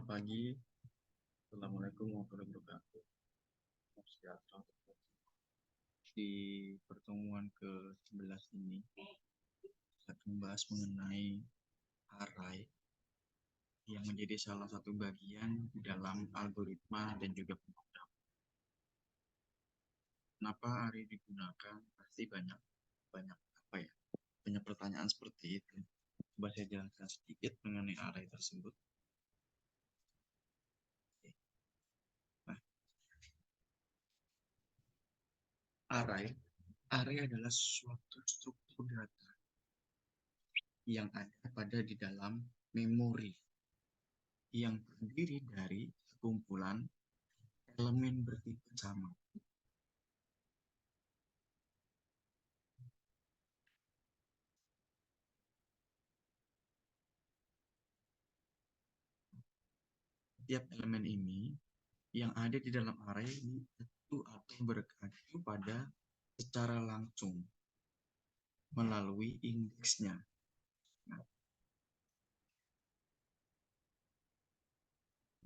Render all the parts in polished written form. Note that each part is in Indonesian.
Selamat pagi. Assalamualaikum warahmatullahi wabarakatuh. Salam sejahtera. Di pertemuan ke-11 ini, kita akan membahas mengenai array yang menjadi salah satu bagian dalam algoritma dan juga pemrograman. Kenapa array digunakan? Pasti banyak banyak pertanyaan seperti itu. Coba saya jelaskan sedikit mengenai array tersebut. Nah, array adalah suatu struktur data yang ada pada di dalam memori yang terdiri dari sekumpulan elemen bertipe sama. Setiap elemen ini yang ada di dalam array itu atau berkacu pada secara langsung melalui indeksnya.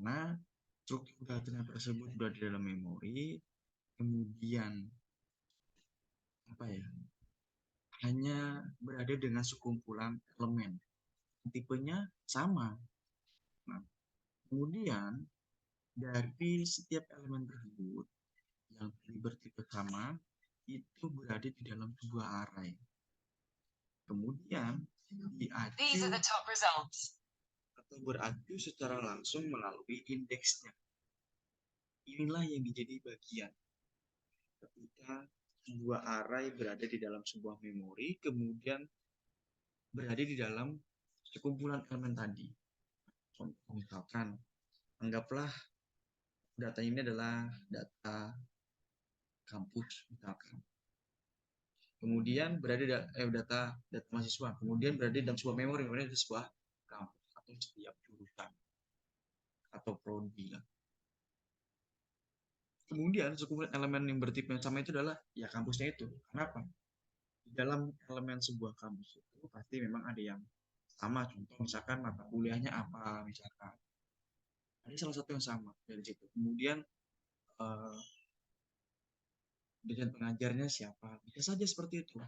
Nah, struktur data tersebut berada di dalam memori, kemudian hanya berada dengan sekumpulan elemen, tipenya sama. Nah, kemudian dari setiap elemen tersebut yang bertipe sama itu berada di dalam sebuah array. Kemudian diacu atau beracu secara langsung melalui indeksnya. Inilah yang menjadi bagian ketika sebuah array berada di dalam sebuah memori, kemudian berada di dalam sekumpulan elemen tadi. Contoh misalkan, anggaplah data ini adalah data kampus misalkan. Kemudian berada data mahasiswa, kemudian berada dalam sebuah memori, ada sebuah kampus atau setiap jurusan atau prodi. Kemudian sekumpulan elemen yang bertipe yang sama itu adalah ya kampusnya itu. Kenapa? Di dalam elemen sebuah kampus itu pasti memang ada yang sama. Contoh misalkan mata kuliahnya apa, misalkan ada salah satu yang sama dari situ. Kemudian dosen pengajarnya siapa, bisa saja seperti itu.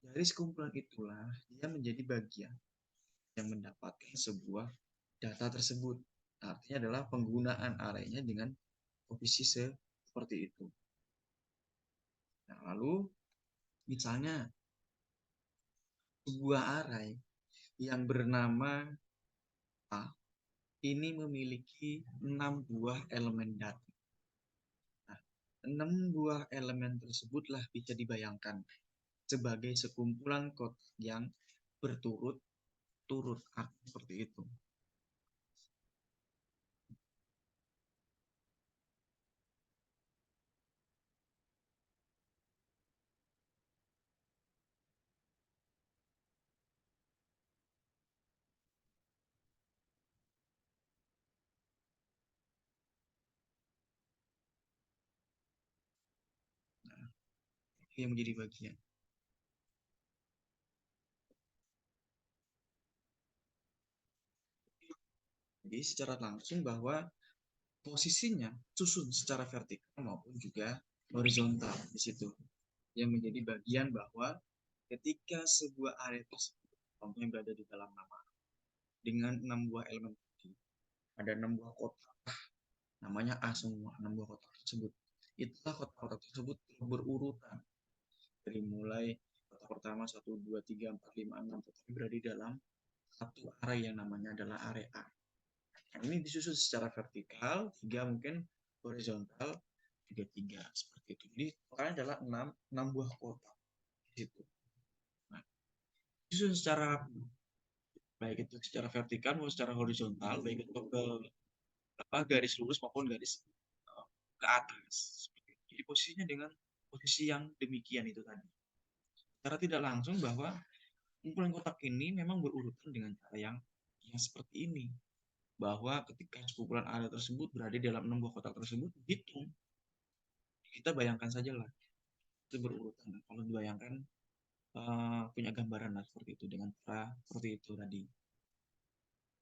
Dari sekumpulan itulah dia menjadi bagian yang mendapatkan sebuah data tersebut. Artinya adalah penggunaan array-nya dengan posisi seperti itu. Nah, lalu misalnya sebuah array yang bernama A ini memiliki 6 buah elemen data. Nah, 6 buah elemen tersebutlah bisa dibayangkan sebagai sekumpulan kotak yang berturut-turut seperti itu. Nah, itu yang menjadi bagian. Jadi secara langsung bahwa posisinya susun secara vertikal maupun juga horizontal di situ. Yang menjadi bagian bahwa ketika sebuah area tersebut yang berada di dalam nama dengan 6 buah elemen tadi, ada 6 buah kotak, namanya A semua, 6 buah kotak tersebut. Itulah kotak-kotak tersebut berurutan dari mulai kotak pertama 1, 2, 3, 4, 5, 6 tetapi berada di dalam satu array yang namanya adalah area A. Nah, ini disusun secara vertikal, 3 mungkin horizontal, juga 3 seperti itu. Jadi totalnya adalah 6 buah kotak di situ. Nah, disusun secara baik itu secara vertikal maupun secara horizontal, baik itu ke garis lurus maupun garis ke atas. Jadi posisinya dengan posisi yang demikian itu tadi. Secara tidak langsung bahwa kumpulan kotak ini memang berurutan dengan cara yang seperti ini. Bahwa ketika kumpulan area tersebut berada dalam 6 buah kotak tersebut, hitung. Kita bayangkan saja lah. Itu berurutan. Kalau dibayangkan punya gambaran lah seperti itu dengan cara seperti itu tadi.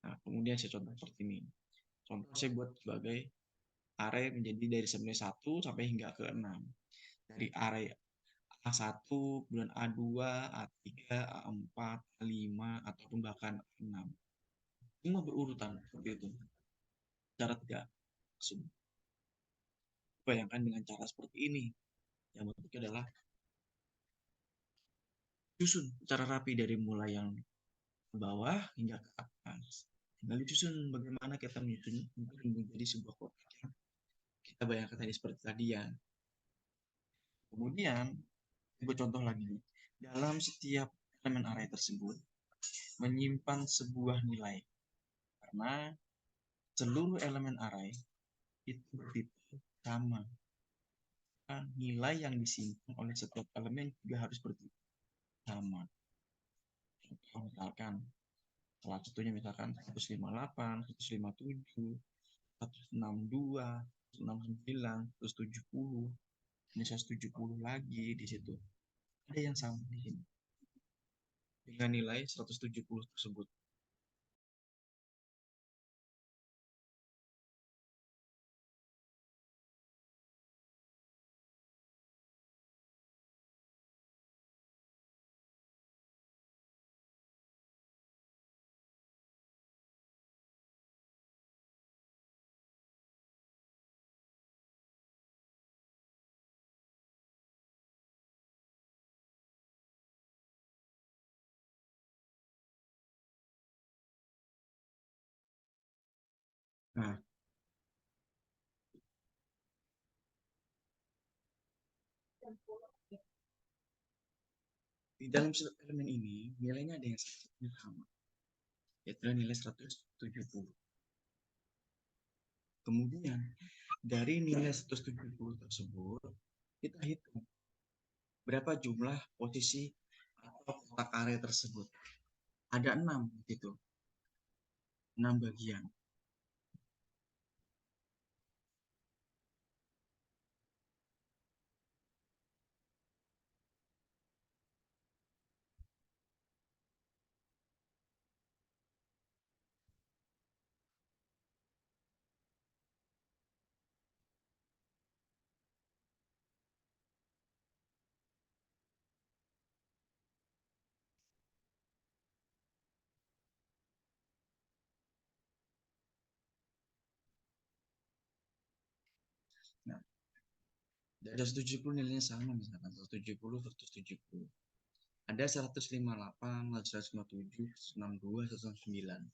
Nah, kemudian saya contoh seperti ini. Contoh saya buat sebagai array menjadi dari 1 sampai hingga ke 6. Dari array A1, kemudian A2, A3, A4, A5, ataupun bahkan A6. Semua berurutan seperti itu. Cara tidak langsung. Bayangkan dengan cara seperti ini. Yang bentuknya adalah susun secara rapi dari mulai yang ke bawah hingga ke atas. Tinggal disusun bagaimana kita menyusun untuk menjadi sebuah kotak yang kita bayangkan tadi seperti tadi ya. Kemudian, buat contoh lagi. Dalam setiap elemen array tersebut, menyimpan sebuah nilai. Karena seluruh elemen array itu bertipe sama. Nilai yang disimpan oleh setiap elemen juga harus bertipe sama. Misalkan, salah satunya misalkan 158, 157, 162, 169, 170, ini 170 lagi di situ. Ada yang sama di sini. Dengan nilai 170 tersebut. Nah, di dalam elemen ini, nilainya ada yang sama, yaitu nilai 170. Kemudian, dari nilai 170 tersebut, kita hitung berapa jumlah posisi atau kotak array tersebut. Ada 6 gitu. 6 bagian. Nah, dari 170 nilainya sama misalkan 170, 170. Ada 158, 157, 162, 169.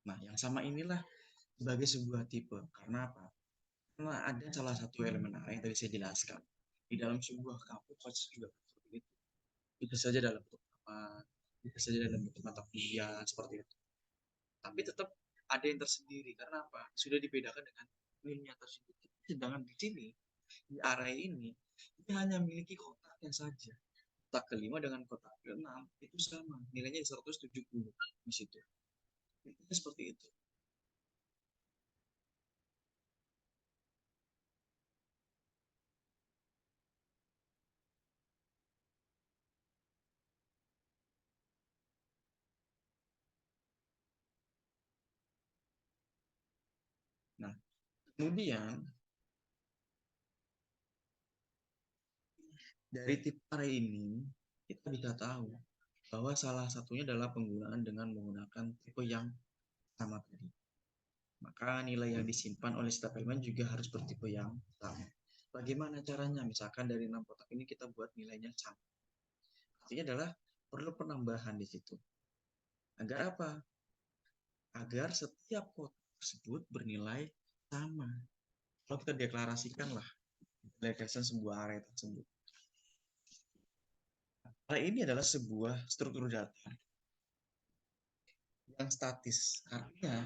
Nah, yang sama inilah sebagai sebuah tipe. Karena apa? Karena ada salah satu elemen array yang tadi saya jelaskan. Di dalam sebuah kampus pasti juga seperti itu. Bisa saja dalam bentuk nama, bisa saja dalam bentuk mata kuliah, seperti itu. Tapi tetap ada yang tersendiri. Karena apa? Sudah dibedakan dengan nilainya tersebut. Sedangkan di sini, di array ini, ini hanya memiliki kotaknya saja. Kotak kelima dengan kotak keenam itu sama. Nilainya 170 di situ. Itu seperti itu. Nah, kemudian dari tip array ini, kita bisa tahu bahwa salah satunya adalah penggunaan dengan menggunakan tipe yang sama tadi. Maka nilai yang disimpan oleh setiap elemen juga harus bertipe yang sama. Bagaimana caranya? Misalkan dari 6 kotak ini kita buat nilainya sama. Artinya adalah perlu penambahan di situ. Agar apa? Agar setiap kotak tersebut bernilai sama. Kalau kita deklarasikanlah, deklarasikan sebuah array tersebut. Array ini adalah sebuah struktur data yang statis. Artinya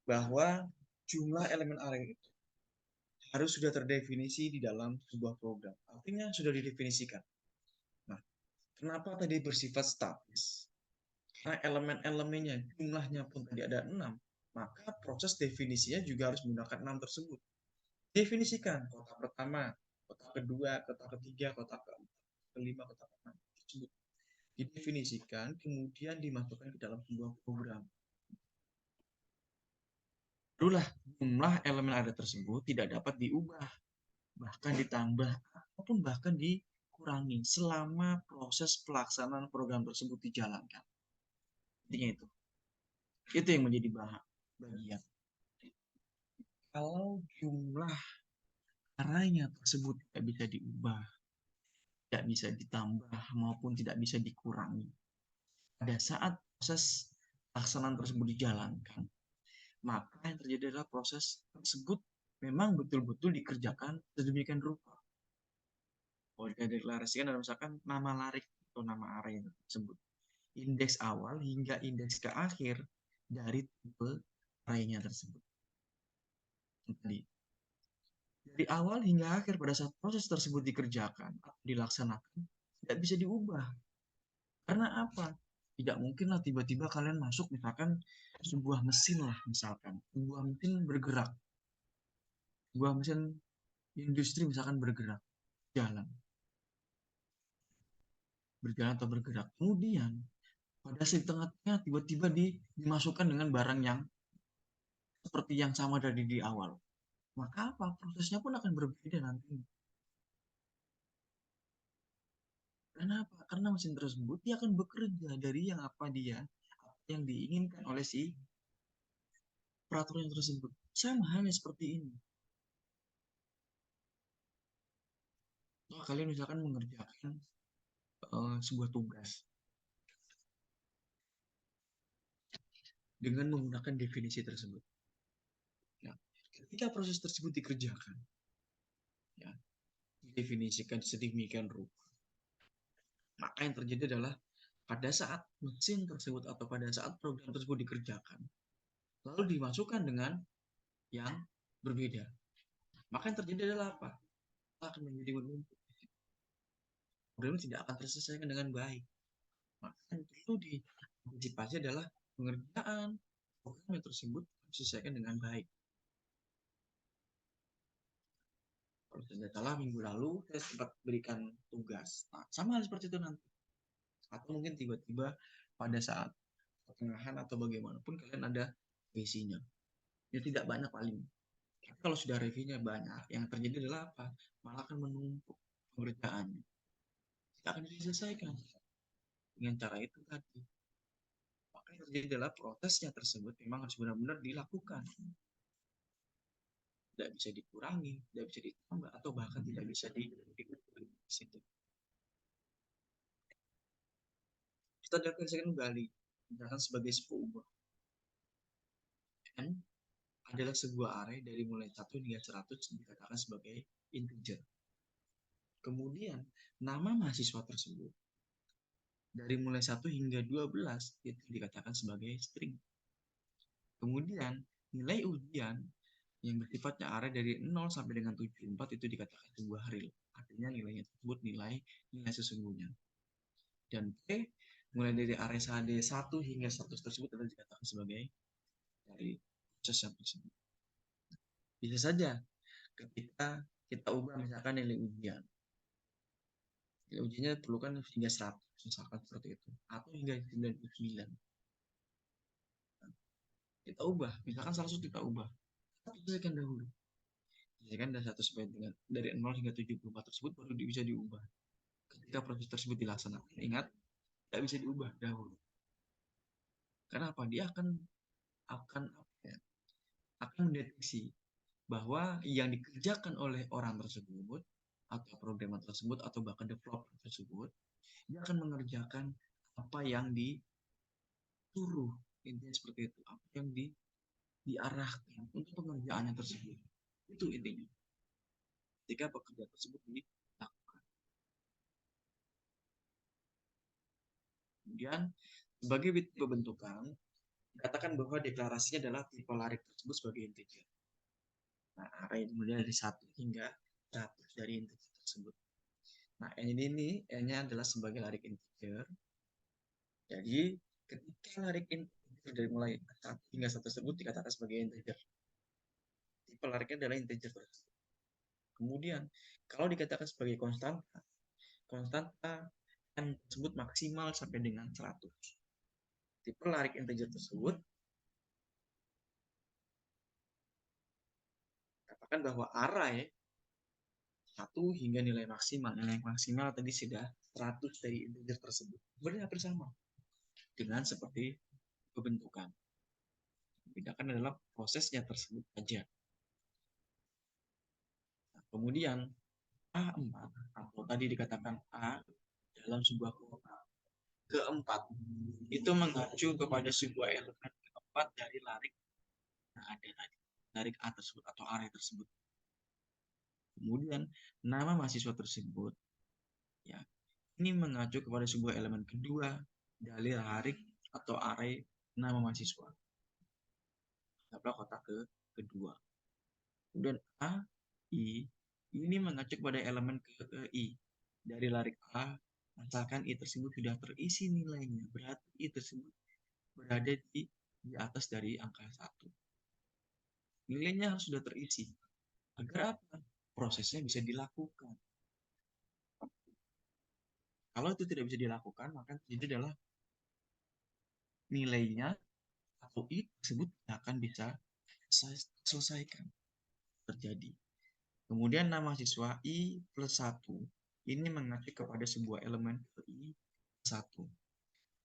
bahwa jumlah elemen array itu harus sudah terdefinisi di dalam sebuah program. Artinya sudah didefinisikan. Nah, kenapa tadi bersifat statis? Karena elemen-elemennya jumlahnya pun tadi ada 6, maka proses definisinya juga harus menggunakan 6 tersebut. Definisikan kotak pertama, kotak kedua, kotak ketiga, kotak keempat, kelima, kotak keenam tersebut. Didefinisikan, kemudian dimasukkan ke dalam sebuah program. barulah jumlah elemen array tersebut tidak dapat diubah, bahkan ditambah, ataupun bahkan dikurangi selama proses pelaksanaan program tersebut dijalankan. Intinya itu. Itu yang menjadi bagian. Kalau jumlah arraynya tersebut tidak bisa diubah, tidak bisa ditambah maupun tidak bisa dikurangi, pada saat proses pelaksanaan tersebut dijalankan, maka yang terjadi adalah proses tersebut memang betul-betul dikerjakan sedemikian rupa. Kalau kita deklarasikan ada misalkan nama larik atau nama array tersebut, indeks awal hingga indeks ke akhir dari tipe array-nya tersebut. Jadi, dari awal hingga akhir pada saat proses tersebut dikerjakan atau dilaksanakan tidak bisa diubah. Karena apa? Tidak mungkinlah tiba-tiba kalian masuk misalkan sebuah mesin lah misalkan, sebuah mesin bergerak, sebuah mesin industri misalkan berjalan atau bergerak. Kemudian pada saat tengah-tengah tiba-tiba dimasukkan dengan barang yang seperti yang sama dari di awal. Maka apa? Prosesnya pun akan berbeda nanti. Kenapa? Karena mesin tersebut dia akan bekerja dari yang apa yang diinginkan oleh si peraturan tersebut. Sama halnya seperti ini. Nah, kalian misalkan mengerjakan sebuah tugas dengan menggunakan definisi tersebut. Nah, ketika proses tersebut dikerjakan, ya, didefinisikan sedemikian rupa, maka yang terjadi adalah pada saat mesin tersebut atau pada saat program tersebut dikerjakan, lalu dimasukkan dengan yang berbeda, maka yang terjadi adalah apa? Akan menjadi menumpuk. Program tidak akan terselesaikan dengan baik. Maka yang perlu diantisipasi adalah pengerjaan program tersebut diselesaikan dengan baik. Kalau tidak salah minggu lalu saya sempat berikan tugas. Nah, sama hal seperti itu nanti. Atau mungkin tiba-tiba pada saat pertengahan atau bagaimanapun kalian ada revisinya. Ya tidak banyak paling. Tapi kalau sudah reviewnya banyak, yang terjadi adalah apa? Malah akan menumpuk pengerjaannya. Tidak akan diselesaikan. Dengan cara itu tadi. Maka yang terjadi adalah prosesnya tersebut memang harus benar-benar dilakukan. Tidak bisa dikurangi, tidak bisa ditambah, atau bahkan tidak bisa dikurangi di situ. Kita definisikan kembali, misalkan sebagai sebuah ubah. N adalah sebuah array dari mulai 1 hingga 100 dikatakan sebagai integer. Kemudian, nama mahasiswa tersebut dari mulai 1 hingga 12 itu dikatakan sebagai string. Kemudian, nilai ujian yang bersifatnya array dari 0 sampai dengan 74 itu dikatakan sebuah real. Artinya nilainya tersebut nilai sesungguhnya. Dan P mulai dari array SHD 1 hingga 100 tersebut adalah dikatakan sebagai dari proses yang tersebut. Bisa saja ketika kita ubah misalkan nilai ujian. Nilai ujiannya perlukan hingga 100 misalkan seperti itu. Atau hingga 99. Kita ubah, misalkan 100 kita ubah. Kita sesuaikan dahulu. Sesuaikan dari 1 sampai dengan dari 0 hingga 74 tersebut baru bisa diubah. Ketika proses tersebut dilaksanakan, ingat tidak bisa diubah dahulu. Kenapa? Dia akan mendeteksi bahwa yang dikerjakan oleh orang tersebut atau programmer tersebut atau bahkan developer tersebut dia akan mengerjakan apa yang disuruh, intinya seperti itu, apa yang diarahkan untuk pengerjaannya tersebut. Itu intinya ketika pekerjaan tersebut dilakukan. Kemudian sebagai tipe bentukan dikatakan bahwa deklarasinya adalah tipe larik tersebut sebagai integer. Nah, array kemudian dari 1 hingga 100 dari integer tersebut. Nah, ini N-nya adalah sebagai larik integer. Jadi, ketika larik integer dari mulai 1 hingga 1 tersebut dikatakan sebagai integer. Tipe lariknya adalah integer tersebut. Kemudian, kalau dikatakan sebagai konstanta N tersebut maksimal sampai dengan 100. Tipe larik integer tersebut Kan bahwa array 1 hingga nilai maksimal. Nilai maksimal tadi sudah 100 dari integer tersebut. Berarti sama dengan seperti pembentukan. Bedakan adalah prosesnya tersebut saja. Nah, kemudian A4 atau tadi dikatakan A dalam sebuah kota keempat itu mengacu kepada sebuah elemen keempat dari larik yang ada tadi, larik A tersebut atau array tersebut. Kemudian nama mahasiswa tersebut ya ini mengacu kepada sebuah elemen kedua dari larik atau array nama mahasiswa. Dapatlah kotak kedua. Kemudian A, I ini mengacu kepada elemen I dari larik A, asalkan I tersebut sudah terisi nilainya, berarti I tersebut berada di atas dari angka 1. Nilainya harus sudah terisi. Agar apa? Prosesnya bisa dilakukan. Kalau itu tidak bisa dilakukan, maka itu adalah nilainya atau I tersebut akan bisa selesaikan terjadi. Kemudian nama siswa I plus 1 ini mengacu kepada sebuah elemen I 1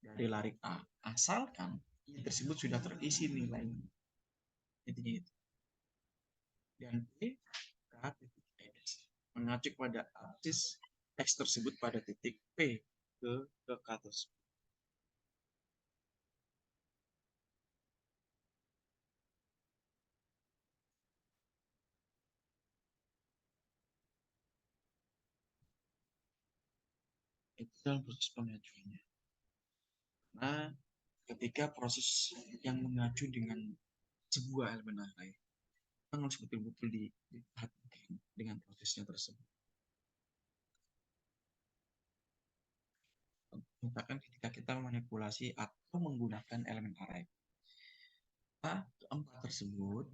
dari larik A. Asalkan I tersebut sudah terisi nilainya. Intinya itu. Dan P, K, titik X mengacu kepada aksis X tersebut pada titik P ke K tersebut. Itu dalam proses pengajuannya. Nah, ketika proses yang mengacu dengan sebuah elemen array, harus betul-betul diperhatikan dengan prosesnya tersebut. Misalkan ketika kita memanipulasi atau menggunakan elemen array, keempat tersebut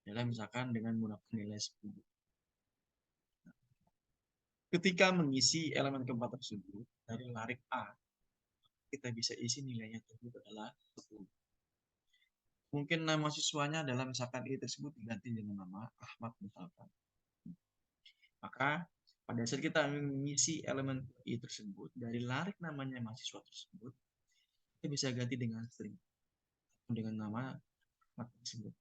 adalah misalkan dengan menggunakan nilai 10. Ketika mengisi elemen keempat tersebut dari larik A, kita bisa isi nilainya tersebut adalah 10. Mungkin nama siswanya adalah misalkan I tersebut diganti dengan nama Ahmad misalkan. Maka pada saat kita mengisi elemen I tersebut dari larik namanya mahasiswa tersebut, kita bisa ganti dengan string dengan nama Ahmad tersebut.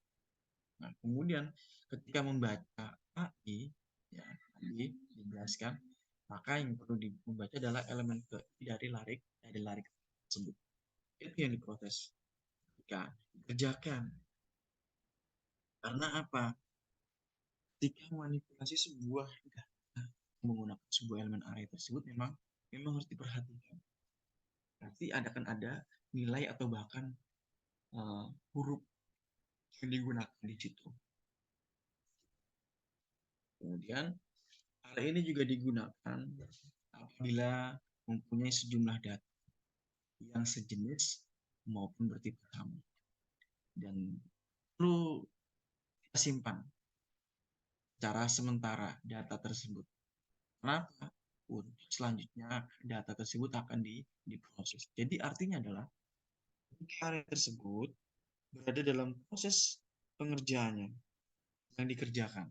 Nah, kemudian ketika membaca AI, ya, tadi dijelaskan, maka yang perlu membaca adalah elemen dari larik tersebut. Itu yang diproses ketika dikerjakan. Karena apa? Ketika manipulasi sebuah data menggunakan sebuah elemen array tersebut memang harus diperhatikan. Nanti akan ada nilai atau bahkan huruf yang digunakan di situ. Kemudian array ini juga digunakan apabila mempunyai sejumlah data yang sejenis maupun bertipe sama dan perlu kita simpan secara sementara data tersebut. Kenapa? Untuk selanjutnya data tersebut akan diproses. Jadi artinya adalah array tersebut berada dalam proses pengerjaannya yang dikerjakan.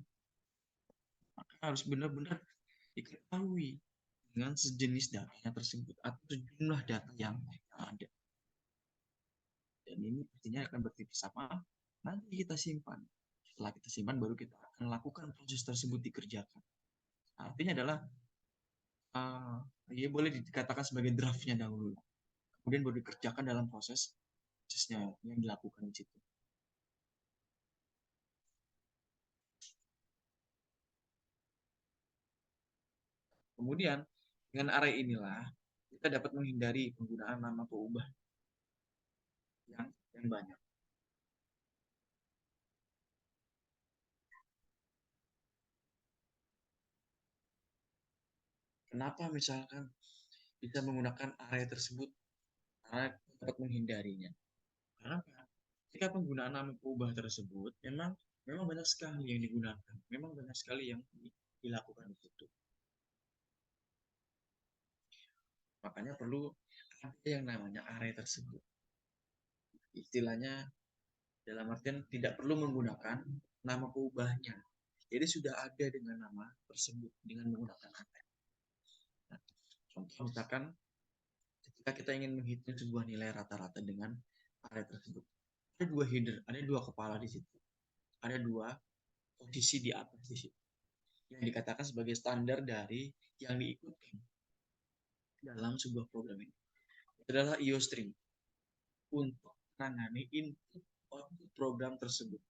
Maka harus benar-benar diketahui dengan sejenis datanya tersebut atau sejumlah data yang ada. Dan ini pastinya akan bertipe sama. Nanti kita simpan. Setelah kita simpan, baru kita akan lakukan proses tersebut dikerjakan. Artinya adalah ya boleh dikatakan sebagai draftnya dahulu. Kemudian baru dikerjakan dalam prosesnya yang dilakukan di situ. Kemudian dengan array inilah kita dapat menghindari penggunaan nama peubah yang banyak. Kenapa misalkan bisa menggunakan array tersebut? Karena dapat menghindarinya. Kenapa? Jika penggunaan nama peubah tersebut memang banyak sekali yang digunakan, memang banyak sekali yang dilakukan di situ. Makanya perlu ada yang namanya array tersebut. Istilahnya dalam artian tidak perlu menggunakan nama peubahnya. Jadi sudah ada dengan nama tersebut dengan menggunakan ATM. Nah, contoh misalkan ketika kita ingin menghitung sebuah nilai rata-rata dengan area tersebut, ada dua header, ada dua kepala di situ, ada dua posisi di atas di situ yang dikatakan sebagai standar dari yang diikutkan dalam sebuah program ini. Itu adalah IOStream untuk menangani input output program tersebut.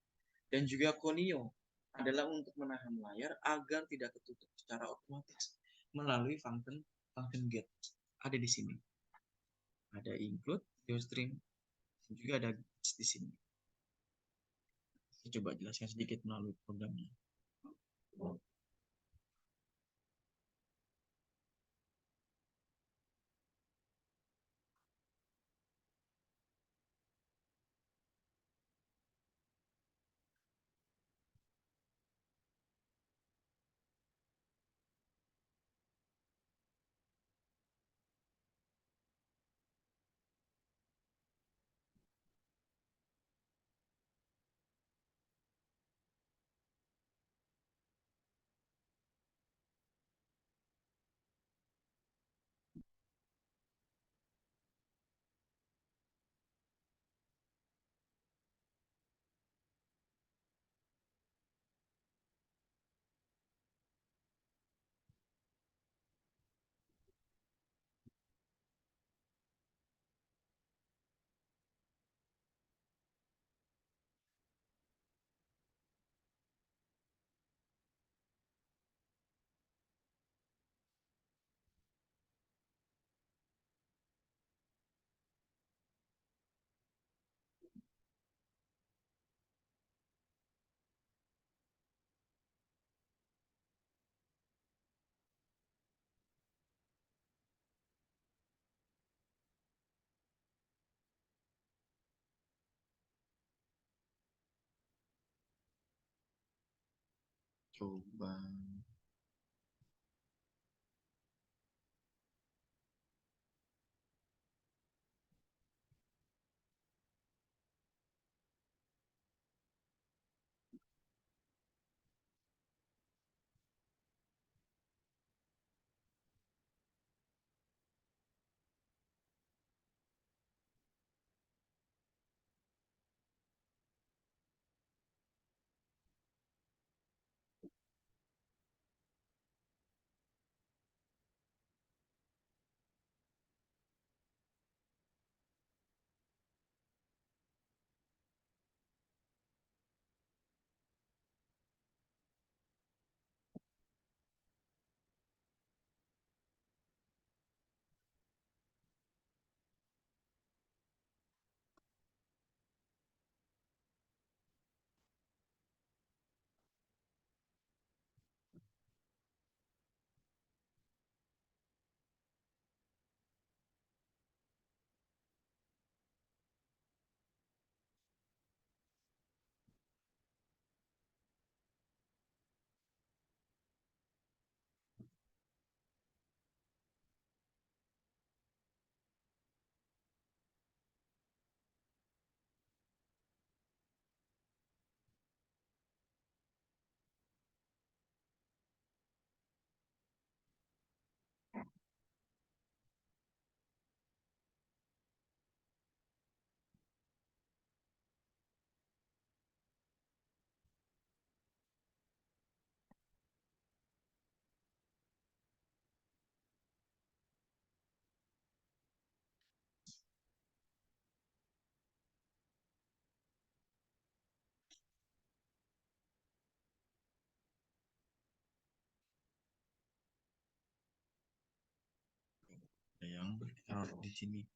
Dan juga Conio adalah untuk menahan layar agar tidak tertutup secara otomatis melalui function get. Ada di sini. Ada include, IOStream, dan juga ada di sini. Saya coba jelaskan sedikit melalui programnya. Coba ada yang error di sini.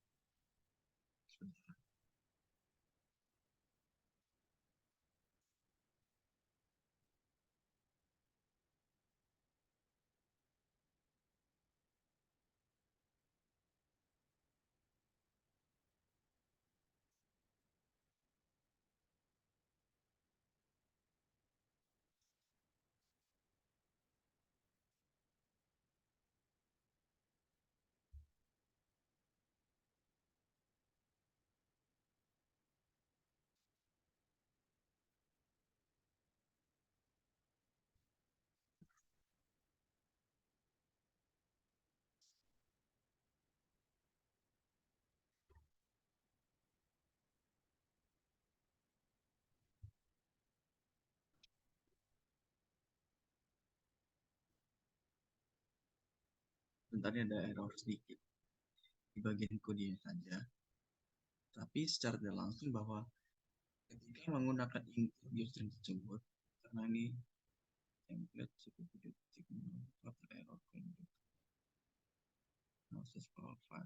sebentar ini ada error sedikit di bagian kodenya saja. Tapi secara tidak langsung bahwa ketika menggunakan integer string tersebut, karena ini template cukup error proses profile.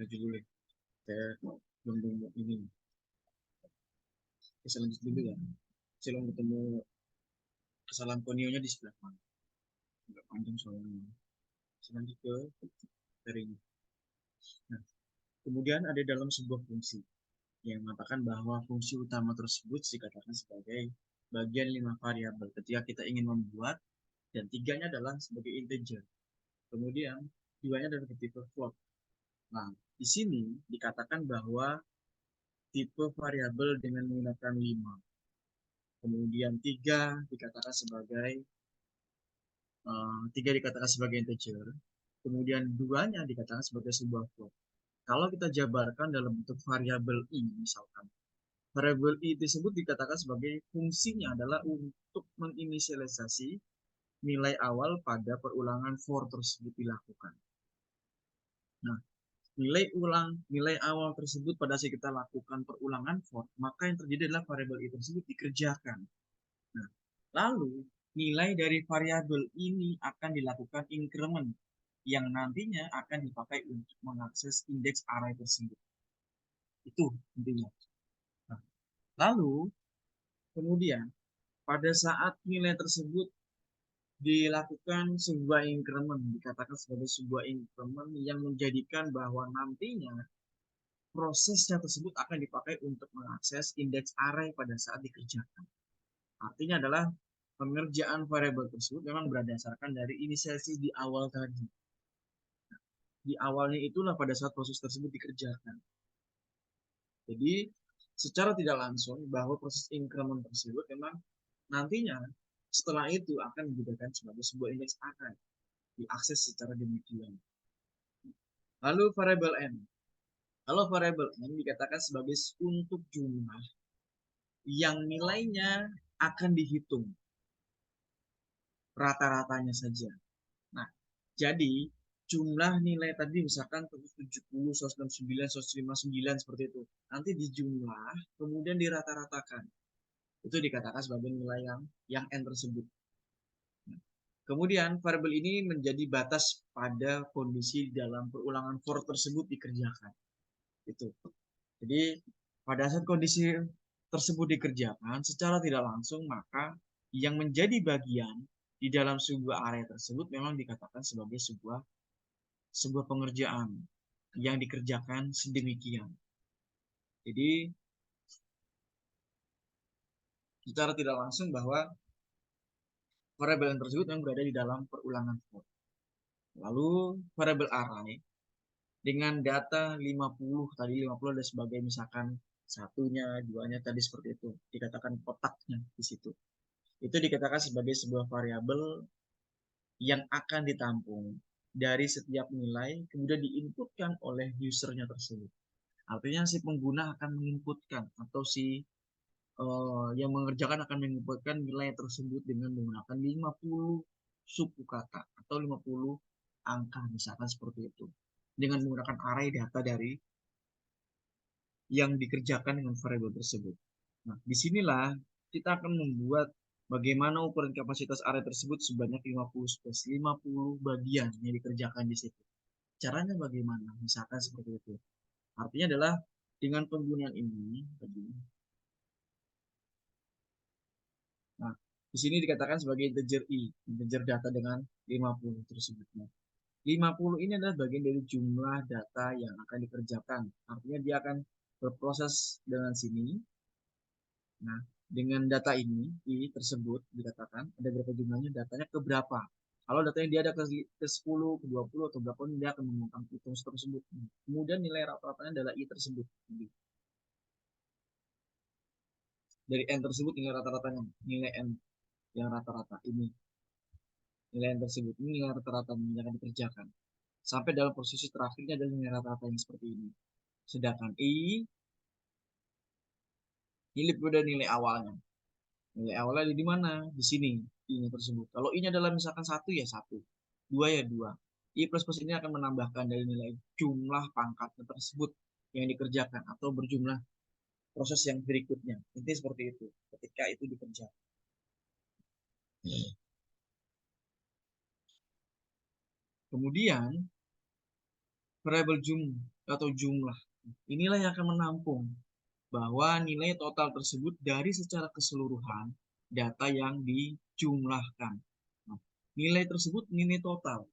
Maju dulu ya. Saya belum ini. Saya lanjut dulu ya. Saya belum ketemu kesalahan konionya di sebelah mana. Agak panjang soalnya. Saya lanjut ke dari ini. Nah, kemudian ada dalam sebuah fungsi yang mengatakan bahwa fungsi utama tersebut dikatakan sebagai bagian 5 variabel ketika kita ingin membuat, dan 3-nya adalah sebagai integer. Kemudian 2-nya adalah tipe float. Nah, di sini dikatakan bahwa tipe variabel dengan menggunakan 5. Kemudian 3 dikatakan sebagai 3 dikatakan sebagai integer. Kemudian 2-nya dikatakan sebagai sebuah float. Kalau kita jabarkan dalam bentuk variabel i misalkan, variabel i tersebut dikatakan sebagai fungsinya adalah untuk menginisialisasi nilai awal pada perulangan for tersebut dilakukan. Nah, nilai awal tersebut pada saat kita lakukan perulangan for, maka yang terjadi adalah variabel i tersebut dikerjakan. Nah, lalu nilai dari variabel ini akan dilakukan increment yang nantinya akan dipakai untuk mengakses indeks array tersebut. Itu intinya. Nah, lalu kemudian pada saat nilai tersebut dilakukan sebuah increment, dikatakan sebagai sebuah increment yang menjadikan bahwa nantinya prosesnya tersebut akan dipakai untuk mengakses indeks array pada saat dikerjakan. Artinya adalah pengerjaan variabel tersebut memang berdasarkan dari inisialisasi di awal tadi. Di awalnya itulah pada saat proses tersebut dikerjakan. Jadi secara tidak langsung bahwa proses increment tersebut memang nantinya setelah itu akan digunakan sebagai sebuah indeks akan diakses secara demikian. Lalu variable n. Kalau variable n dikatakan sebagai untuk jumlah yang nilainya akan dihitung rata-ratanya saja. Nah, jadi jumlah nilai tadi misalkan 170, 169, 159 seperti itu. Nanti dijumlah, kemudian dirata-ratakan. Itu dikatakan sebagai nilai yang n tersebut. Kemudian variabel ini menjadi batas pada kondisi dalam perulangan for tersebut dikerjakan. Itu. Jadi pada saat kondisi tersebut dikerjakan secara tidak langsung, maka yang menjadi bagian di dalam sebuah area tersebut memang dikatakan sebagai sebuah pengerjaan yang dikerjakan sedemikian. Jadi secara tidak langsung bahwa variabel tersebut yang berada di dalam perulangan for. Lalu variabel array dengan data 50 tadi 50 ada sebagai misalkan satunya, duanya tadi seperti itu. Dikatakan kotaknya di situ. Itu dikatakan sebagai sebuah variabel yang akan ditampung dari setiap nilai kemudian diinputkan oleh usernya tersebut. Artinya si pengguna akan menginputkan atau si yang mengerjakan akan menginputkan nilai tersebut dengan menggunakan 50 suku kata atau 50 angka misalkan seperti itu. Dengan menggunakan array data dari yang dikerjakan dengan variabel tersebut. Nah, disinilah kita akan membuat bagaimana ukuran kapasitas array tersebut sebanyak 50 space, 50 bagian yang dikerjakan di situ. Caranya bagaimana? Misalkan seperti itu. Artinya adalah dengan penggunaan ini tadi. Nah, di sini dikatakan sebagai integer i, integer data dengan 50 tersebut. 50 ini adalah bagian dari jumlah data yang akan dikerjakan. Artinya dia akan berproses dengan sini. Nah, dengan data ini, I tersebut dikatakan ada berapa jumlahnya, datanya ke berapa. Kalau datanya dia ada ke 10, ke 20, atau berapa, dia akan menggunakan hitung tersebut. Kemudian nilai rata-ratanya adalah I tersebut. Dari N tersebut nilai rata-ratanya, nilai N yang rata-rata ini. Nilai N tersebut, ini nilai rata-rata yang akan dikerjakan. Sampai dalam posisi terakhirnya adalah nilai rata-rata yang seperti ini. Sedangkan I, ini pada nilai awalnya. Nilai awalnya di mana? Di sini, I-nya tersebut. Kalau I-nya adalah misalkan 1 ya 1, 2 ya 2. I plus plus ini akan menambahkan dari nilai jumlah pangkatnya tersebut yang dikerjakan atau berjumlah proses yang berikutnya. Intinya seperti itu ketika itu dikerjakan. Kemudian variabel jumlah inilah yang akan menampung bahwa nilai total tersebut dari secara keseluruhan data yang dijumlahkan. Nah, nilai tersebut nilai total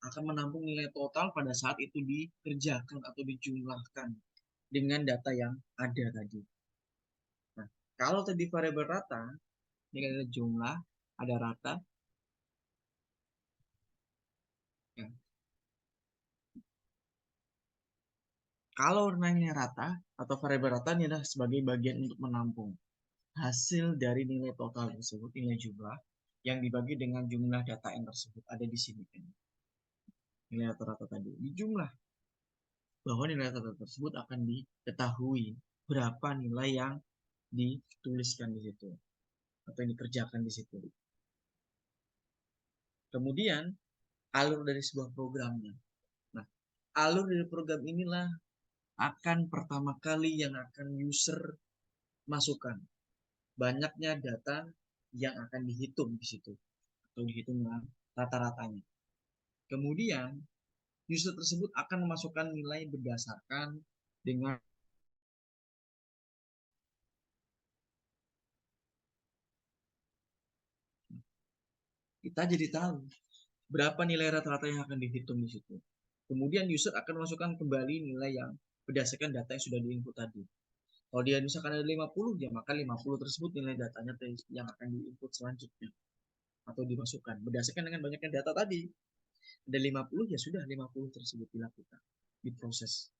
akan menampung nilai total pada saat itu dikerjakan atau dijumlahkan dengan data yang ada tadi. Nah, kalau tadi variabel rata, ini ada jumlah, ada rata. Ya. Kalau nilai rata atau variabel rata ini adalah sebagai bagian untuk menampung hasil dari nilai total tersebut, nilai jumlah yang dibagi dengan jumlah data yang tersebut ada di sini. Nilai rata-rata tadi dijumlah bahwa nilai rata-rata tersebut akan diketahui berapa nilai yang dituliskan di situ atau yang dikerjakan di situ. Kemudian alur dari sebuah programnya. Nah, alur dari program inilah akan pertama kali yang akan user masukkan banyaknya data yang akan dihitung di situ atau dihitung dengan rata-ratanya. Kemudian user tersebut akan memasukkan nilai berdasarkan dengan kita jadi tahu berapa nilai rata-rata yang akan dihitung di situ. Kemudian user akan masukkan kembali nilai yang berdasarkan data yang sudah diinput tadi. Kalau dia misalkan ada 50, ya maka 50 tersebut nilai datanya yang akan diinput selanjutnya atau dimasukkan. Berdasarkan dengan banyaknya data tadi, ada 50, ya sudah 50 tersebut dilakukan, diproses.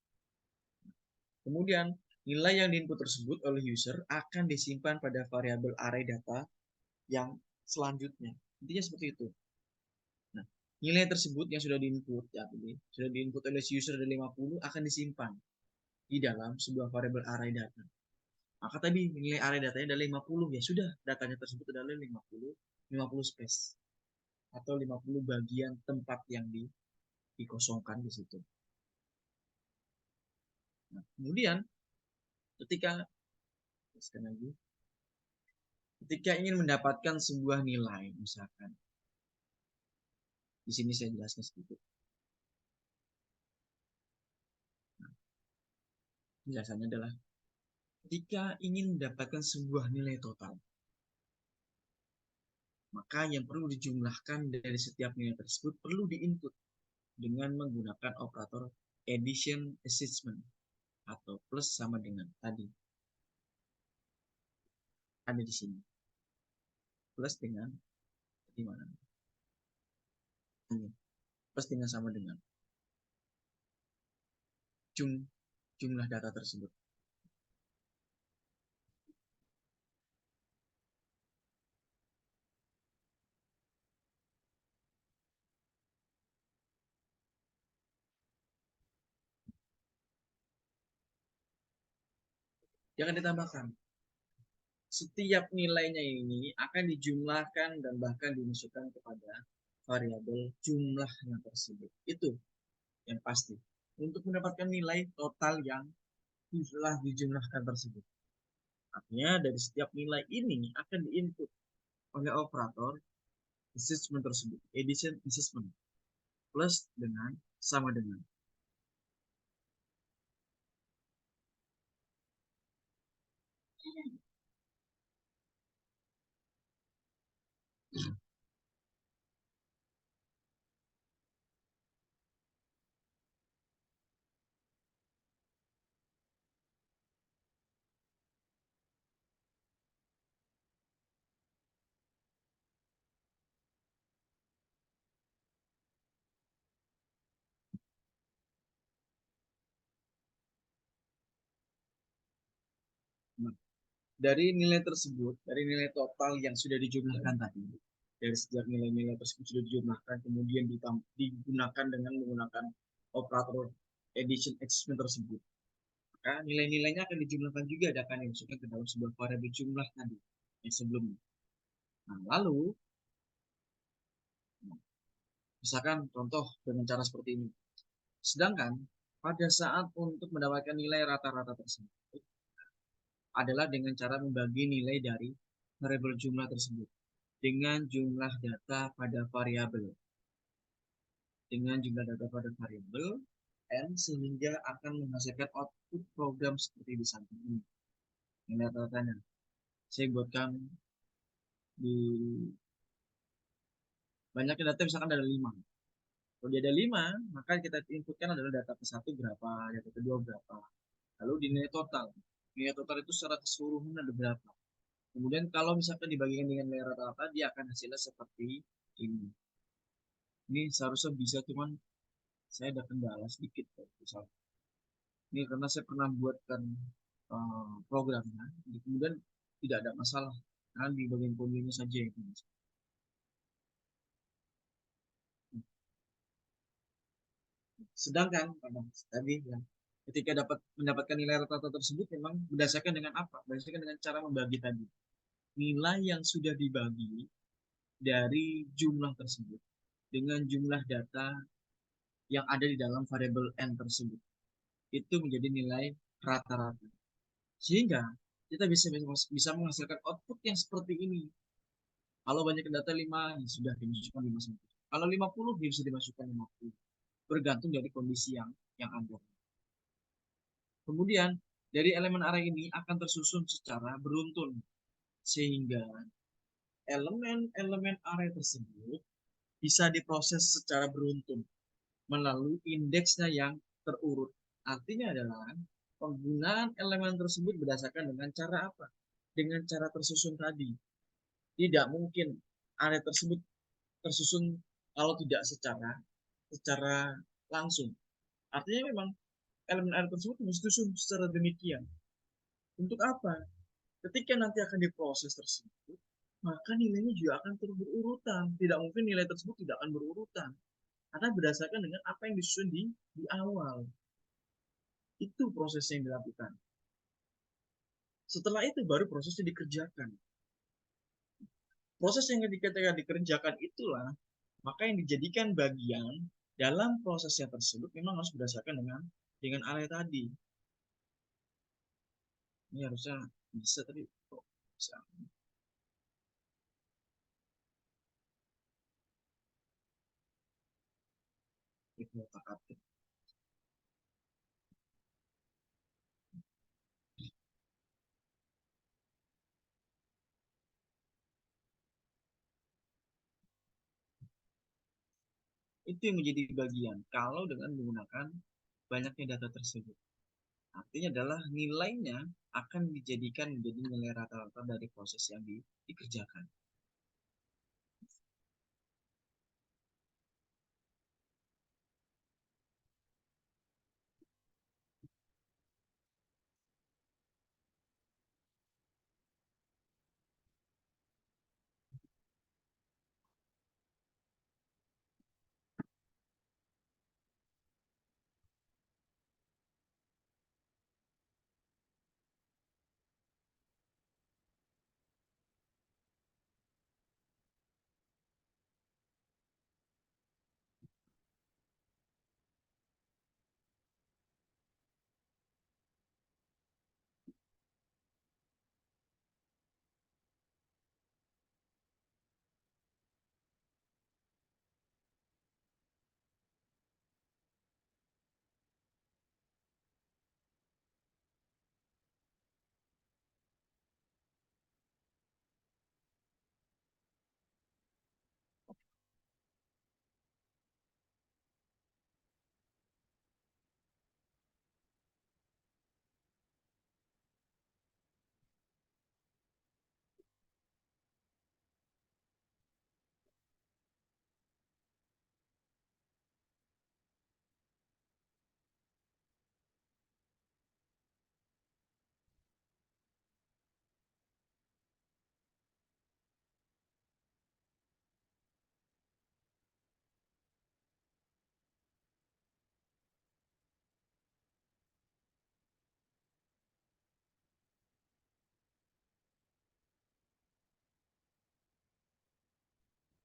Kemudian Nilai yang diinput tersebut oleh user akan disimpan pada variabel array data yang selanjutnya. Intinya seperti itu. Nah, nilai tersebut yang sudah diinput ya, ini sudah diinput oleh si user dari 50 akan disimpan di dalam sebuah variabel array data. Maka tadi nilai array datanya adalah 50, ya sudah, datanya tersebut adalah 50 space atau 50 bagian tempat yang dikosongkan di situ. Nah, kemudian ketika ingin mendapatkan sebuah nilai, misalkan di sini saya jelaskan sedikit. Nah, penjelasannya adalah ketika ingin mendapatkan sebuah nilai total, maka yang perlu dijumlahkan dari setiap nilai tersebut perlu diinput dengan menggunakan operator addition assessment atau plus sama dengan tadi. Ada di sini. Plus dengan di mana? Ini. Plus dengan sama dengan jumlah data tersebut. Jangan ditambahkan. Setiap nilainya ini akan dijumlahkan dan bahkan dimasukkan kepada variabel jumlahnya tersebut. Itu yang pasti. Untuk mendapatkan nilai total yang telah dijumlahkan tersebut. Artinya dari setiap nilai ini akan diinput oleh operator assessment tersebut, addition assessment, plus dengan sama dengan. Nah, dari nilai tersebut, dari nilai total yang sudah dijumlahkan tadi, dari setiap nilai-nilai tersebut sudah dijumlahkan, kemudian digunakan dengan menggunakan operator addition assessment tersebut. Maka nilai-nilainya akan dijumlahkan juga, akan dimasukkan ke dalam sebuah variabel jumlah tadi yang sebelumnya. Nah, lalu misalkan contoh dengan cara seperti ini. Sedangkan pada saat untuk mendapatkan nilai rata-rata tersebut adalah dengan cara membagi nilai dari variabel jumlah tersebut dengan jumlah data pada variabel. Dengan jumlah data pada variabel n sehingga akan menghasilkan output program seperti di samping ini. Ini data-datanya. Saya buatkan di banyaknya data misalkan ada 5. Kalau dia ada 5, maka kita inputkan adalah data ke-1 berapa, data kedua berapa. Lalu di nilai total. Nilai total itu secara keseluruhan ada berapa. Kemudian kalau misalkan dibagikan dengan nilai rata-rata, dia akan hasilnya seperti ini. Ini seharusnya bisa, cuman saya ada kendala sedikit. Misalnya. Ini karena saya pernah buatkan programnya, kemudian tidak ada masalah. Karena di bagian kode saja yang bisa. Sedangkan tadi ya, ketika mendapatkan nilai rata-rata tersebut memang berdasarkan dengan apa? Berdasarkan dengan cara membagi tadi. Nilai yang sudah dibagi dari jumlah tersebut dengan jumlah data yang ada di dalam variabel n tersebut. Itu menjadi nilai rata-rata. Sehingga kita bisa menghasilkan output yang seperti ini. Kalau banyak data 5, ya sudah dimasukkan 5 saja. Kalau 50, bisa dimasukkan 50. Bergantung dari kondisi yang ada. Kemudian, dari elemen array ini akan tersusun secara beruntun. Sehingga elemen-elemen array tersebut bisa diproses secara beruntun melalui indeksnya yang terurut. Artinya adalah penggunaan elemen tersebut berdasarkan dengan cara apa? Dengan cara tersusun tadi. Tidak mungkin array tersebut tersusun kalau tidak secara langsung. Artinya memang elemen array tersebut disusun secara demikian. Untuk apa? Ketika nanti akan diproses tersebut, maka nilainya juga akan terus berurutan. Tidak mungkin nilai tersebut tidak akan berurutan. Karena berdasarkan dengan apa yang disusun di awal. Itu proses yang dilakukan. Setelah itu baru prosesnya dikerjakan. Proses yang ketika dikerjakan itulah maka yang dijadikan bagian dalam prosesnya tersebut memang harus berdasarkan dengan area tadi. Ini harusnya bisa tadi kok bisa. Itu otak atik. Itu yang menjadi bagian kalau dengan menggunakan banyaknya data tersebut. Artinya adalah nilainya akan dijadikan menjadi nilai rata-rata dari proses yang dikerjakan.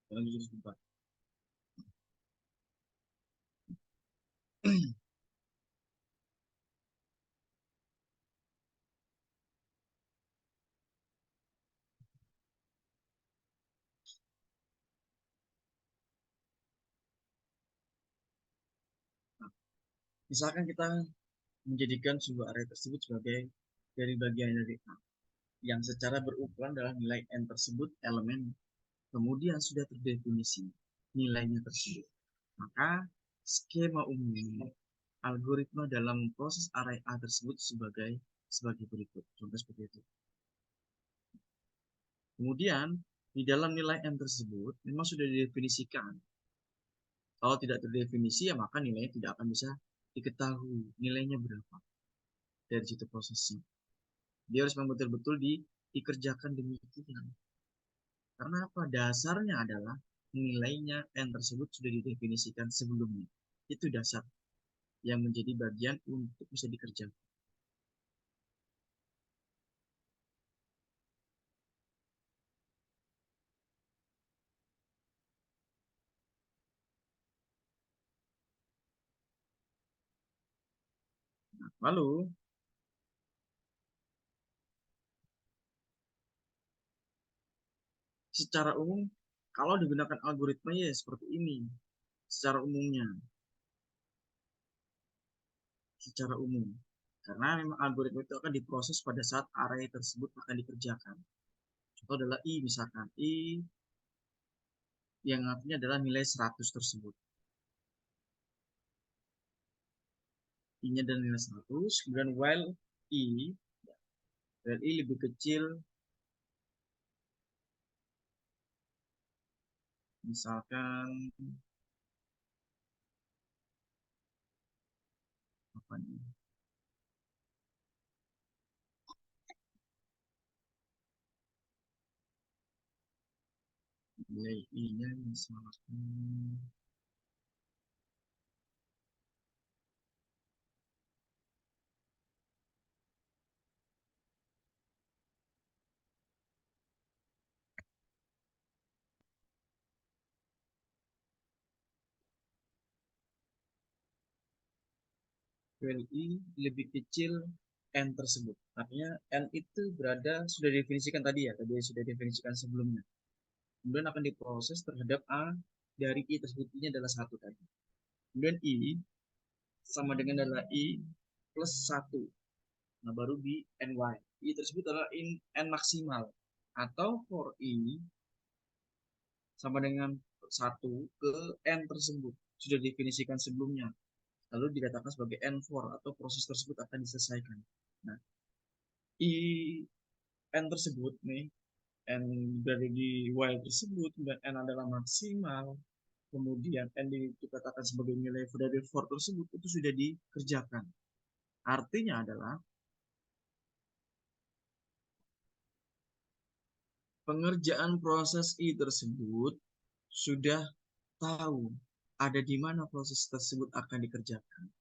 Dalam jurus empat. Misalkan kita menjadikan sebuah array tersebut sebagai dari bagian dari A yang secara berukuran adalah nilai n tersebut elemen kemudian sudah terdefinisi nilainya tersebut. Maka skema umum algoritma dalam proses array A tersebut sebagai berikut. Contoh seperti itu. Kemudian di dalam nilai n tersebut memang sudah didefinisikan. Kalau tidak terdefinisi ya maka nilainya tidak akan bisa diketahui nilainya berapa dari situ prosesnya. Dia harus memang betul-betul dikerjakan demikian. Karena apa? Dasarnya adalah nilainya n tersebut sudah didefinisikan sebelumnya. Itu dasar yang menjadi bagian untuk bisa dikerjakan. Lalu, secara umum, kalau digunakan algoritma ya seperti ini. Secara umumnya, secara umum. Karena memang algoritma itu akan diproses pada saat array tersebut akan dikerjakan. Contoh adalah I, misalkan. I yang artinya adalah nilai 100 tersebut. I-nya adalah nilai 100, kemudian while I lebih kecil, misalkan apa nih? nilai I-nya misalkan I lebih kecil N tersebut. Artinya N itu berada, sudah definisikan tadi ya, tadi sudah definisikan sebelumnya. Kemudian akan diproses terhadap A dari I tersebut. Ini adalah satu tadi. Kemudian I sama dengan adalah I plus 1. Nah, baru di NY. I tersebut adalah N maksimal. Atau for I sama dengan 1 ke N tersebut. Sudah definisikan sebelumnya. Lalu dikatakan sebagai N4 atau proses tersebut akan diselesaikan. Nah, I N tersebut nih, N dari di Y tersebut, dan N adalah maksimal, kemudian N dikatakan sebagai nilai dari for tersebut, itu sudah dikerjakan. Artinya adalah pengerjaan proses I tersebut sudah tahu ada di mana proses tersebut akan dikerjakan.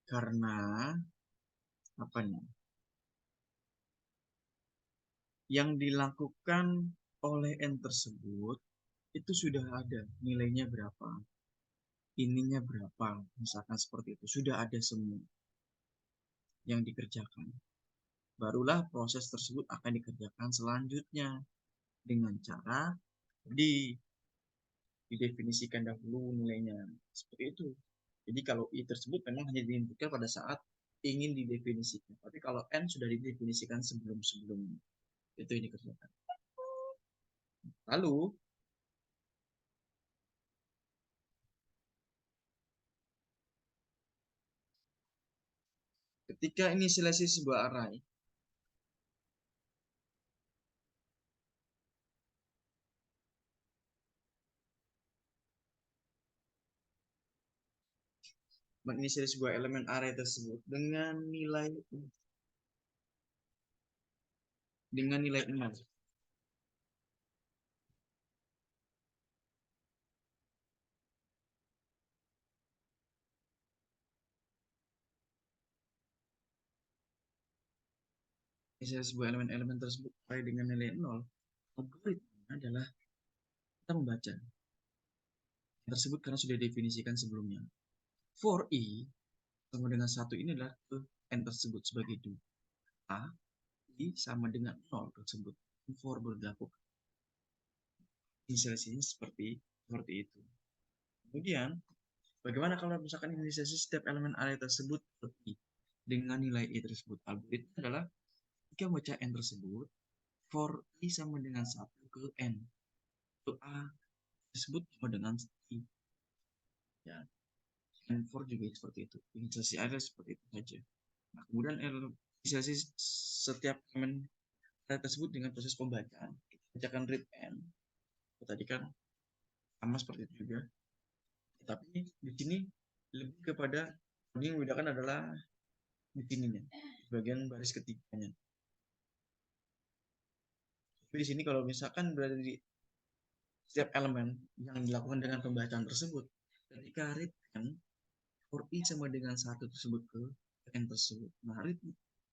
Karena apa nih? Yang dilakukan oleh N tersebut itu sudah ada nilainya berapa, ininya berapa, misalkan seperti itu. Sudah ada semua yang dikerjakan. Barulah proses tersebut akan dikerjakan selanjutnya dengan cara didefinisikan dahulu nilainya. Seperti itu. Jadi kalau I tersebut memang hanya diinputkan pada saat ingin didefinisikan. Tapi kalau N sudah didefinisikan sebelum-sebelumnya. Itu yang dikerjakan. Lalu, ketika inisialisasi sebuah array, menginisialisasi sebuah elemen array tersebut dengan nilai 6. Inisialisasi sebuah elemen-elemen tersebut dengan nilai 0, algoritma adalah kita membaca tersebut karena sudah definisikan sebelumnya. For I sama dengan 1 ini adalah ke N tersebut sebagai 2. A, I sama dengan 0 tersebut. For berlaku. Inisialisasinya seperti itu. Kemudian, bagaimana kalau misalkan inisialisasi setiap elemen array tersebut dengan nilai I tersebut? Algoritma adalah jika membaca N tersebut, for I sama dengan 1 ke N. Untuk A tersebut sama dengan I. Ya, and for juga seperti itu. Inisialisasi array seperti itu saja. Nah, kemudian inisialisasi setiap elemen array tersebut dengan proses pembacaan. Kita bacakan read N. Tadi kan sama seperti itu juga. Tapi di sini lebih kepada yang membedakan adalah di sininya, bagian baris ketiganya. Tapi di sini kalau misalkan berada di setiap elemen yang dilakukan dengan pembacaan tersebut, ketika read N, for I sama dengan 1 tersebut ke N tersebut. Nah, read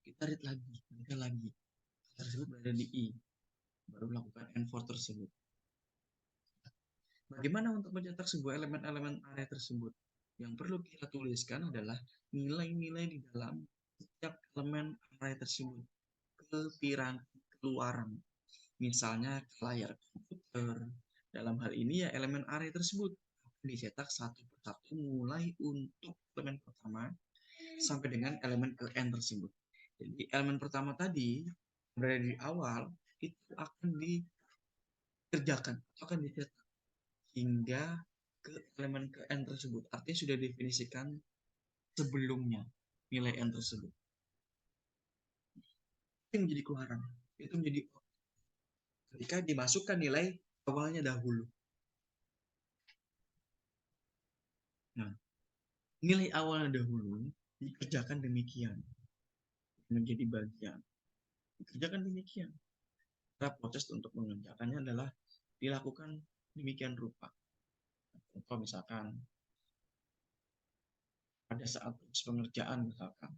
kita read lagi, baca lagi. Tersebut berada di I, baru melakukan N4 tersebut. Bagaimana untuk mencetak sebuah elemen-elemen array tersebut? Yang perlu kita tuliskan adalah nilai-nilai di dalam setiap elemen array tersebut ke piranti keluaran. Misalnya ke layar komputer. Dalam hal ini ya elemen array tersebut dicetak satu persatu mulai untuk elemen pertama sampai dengan elemen ke N tersebut. Jadi elemen pertama tadi berada di awal itu akan dikerjakan, akan dicetak hingga ke elemen ke N tersebut. Artinya sudah definisikan sebelumnya nilai N tersebut. Itu menjadi keluaran. Itu menjadi ketika dimasukkan nilai awalnya dahulu. Nah, Nilai awalnya dahulu dikerjakan demikian, menjadi bagian. Dikerjakan demikian. Cara proses untuk mengerjakannya adalah dilakukan demikian rupa. Contoh misalkan pada saat proses pengerjaan misalkan,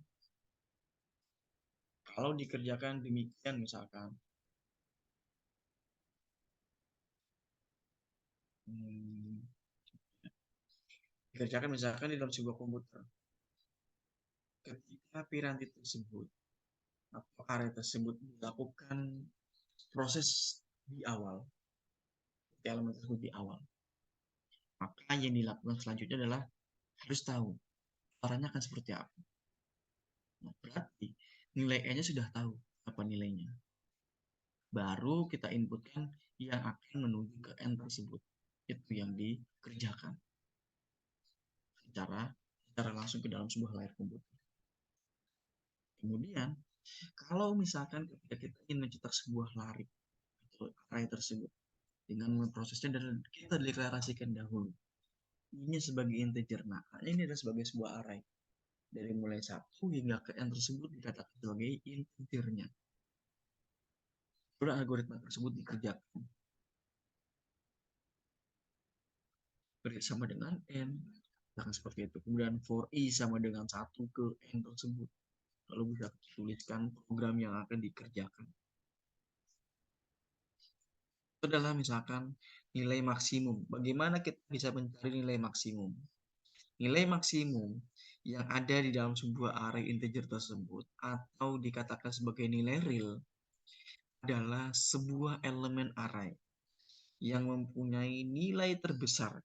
kalau dikerjakan demikian misalkan, dikerjakan misalkan di dalam sebuah komputer, ketika piranti tersebut atau area tersebut dilakukan proses di awal, elemen tersebut di awal, maka yang dilakukan selanjutnya adalah harus tahu caranya akan seperti apa. Nah, berarti nilai E-nya sudah tahu apa nilainya. Baru kita inputkan yang akan menuju ke N tersebut. Itu yang dikerjakan secara langsung ke dalam sebuah layar komputer. Kemudian, kalau misalkan ketika kita ingin mencetak sebuah lari atau array tersebut dengan memprosesnya dan kita deklarasikan dahulu ini sebagai integer. Nah, ini adalah sebagai sebuah array. Dari mulai 1 hingga ke N tersebut dikatakan sebagai integernya. Lalu algoritma tersebut dikerjakan. Beri sama dengan N. Nah, seperti itu. Kemudian for I sama dengan 1 ke N tersebut. Lalu bisa tuliskan program yang akan dikerjakan. Itu adalah misalkan nilai maksimum. Bagaimana kita bisa mencari nilai maksimum? Nilai maksimum yang ada di dalam sebuah array integer tersebut atau dikatakan sebagai nilai real adalah sebuah elemen array yang mempunyai nilai terbesar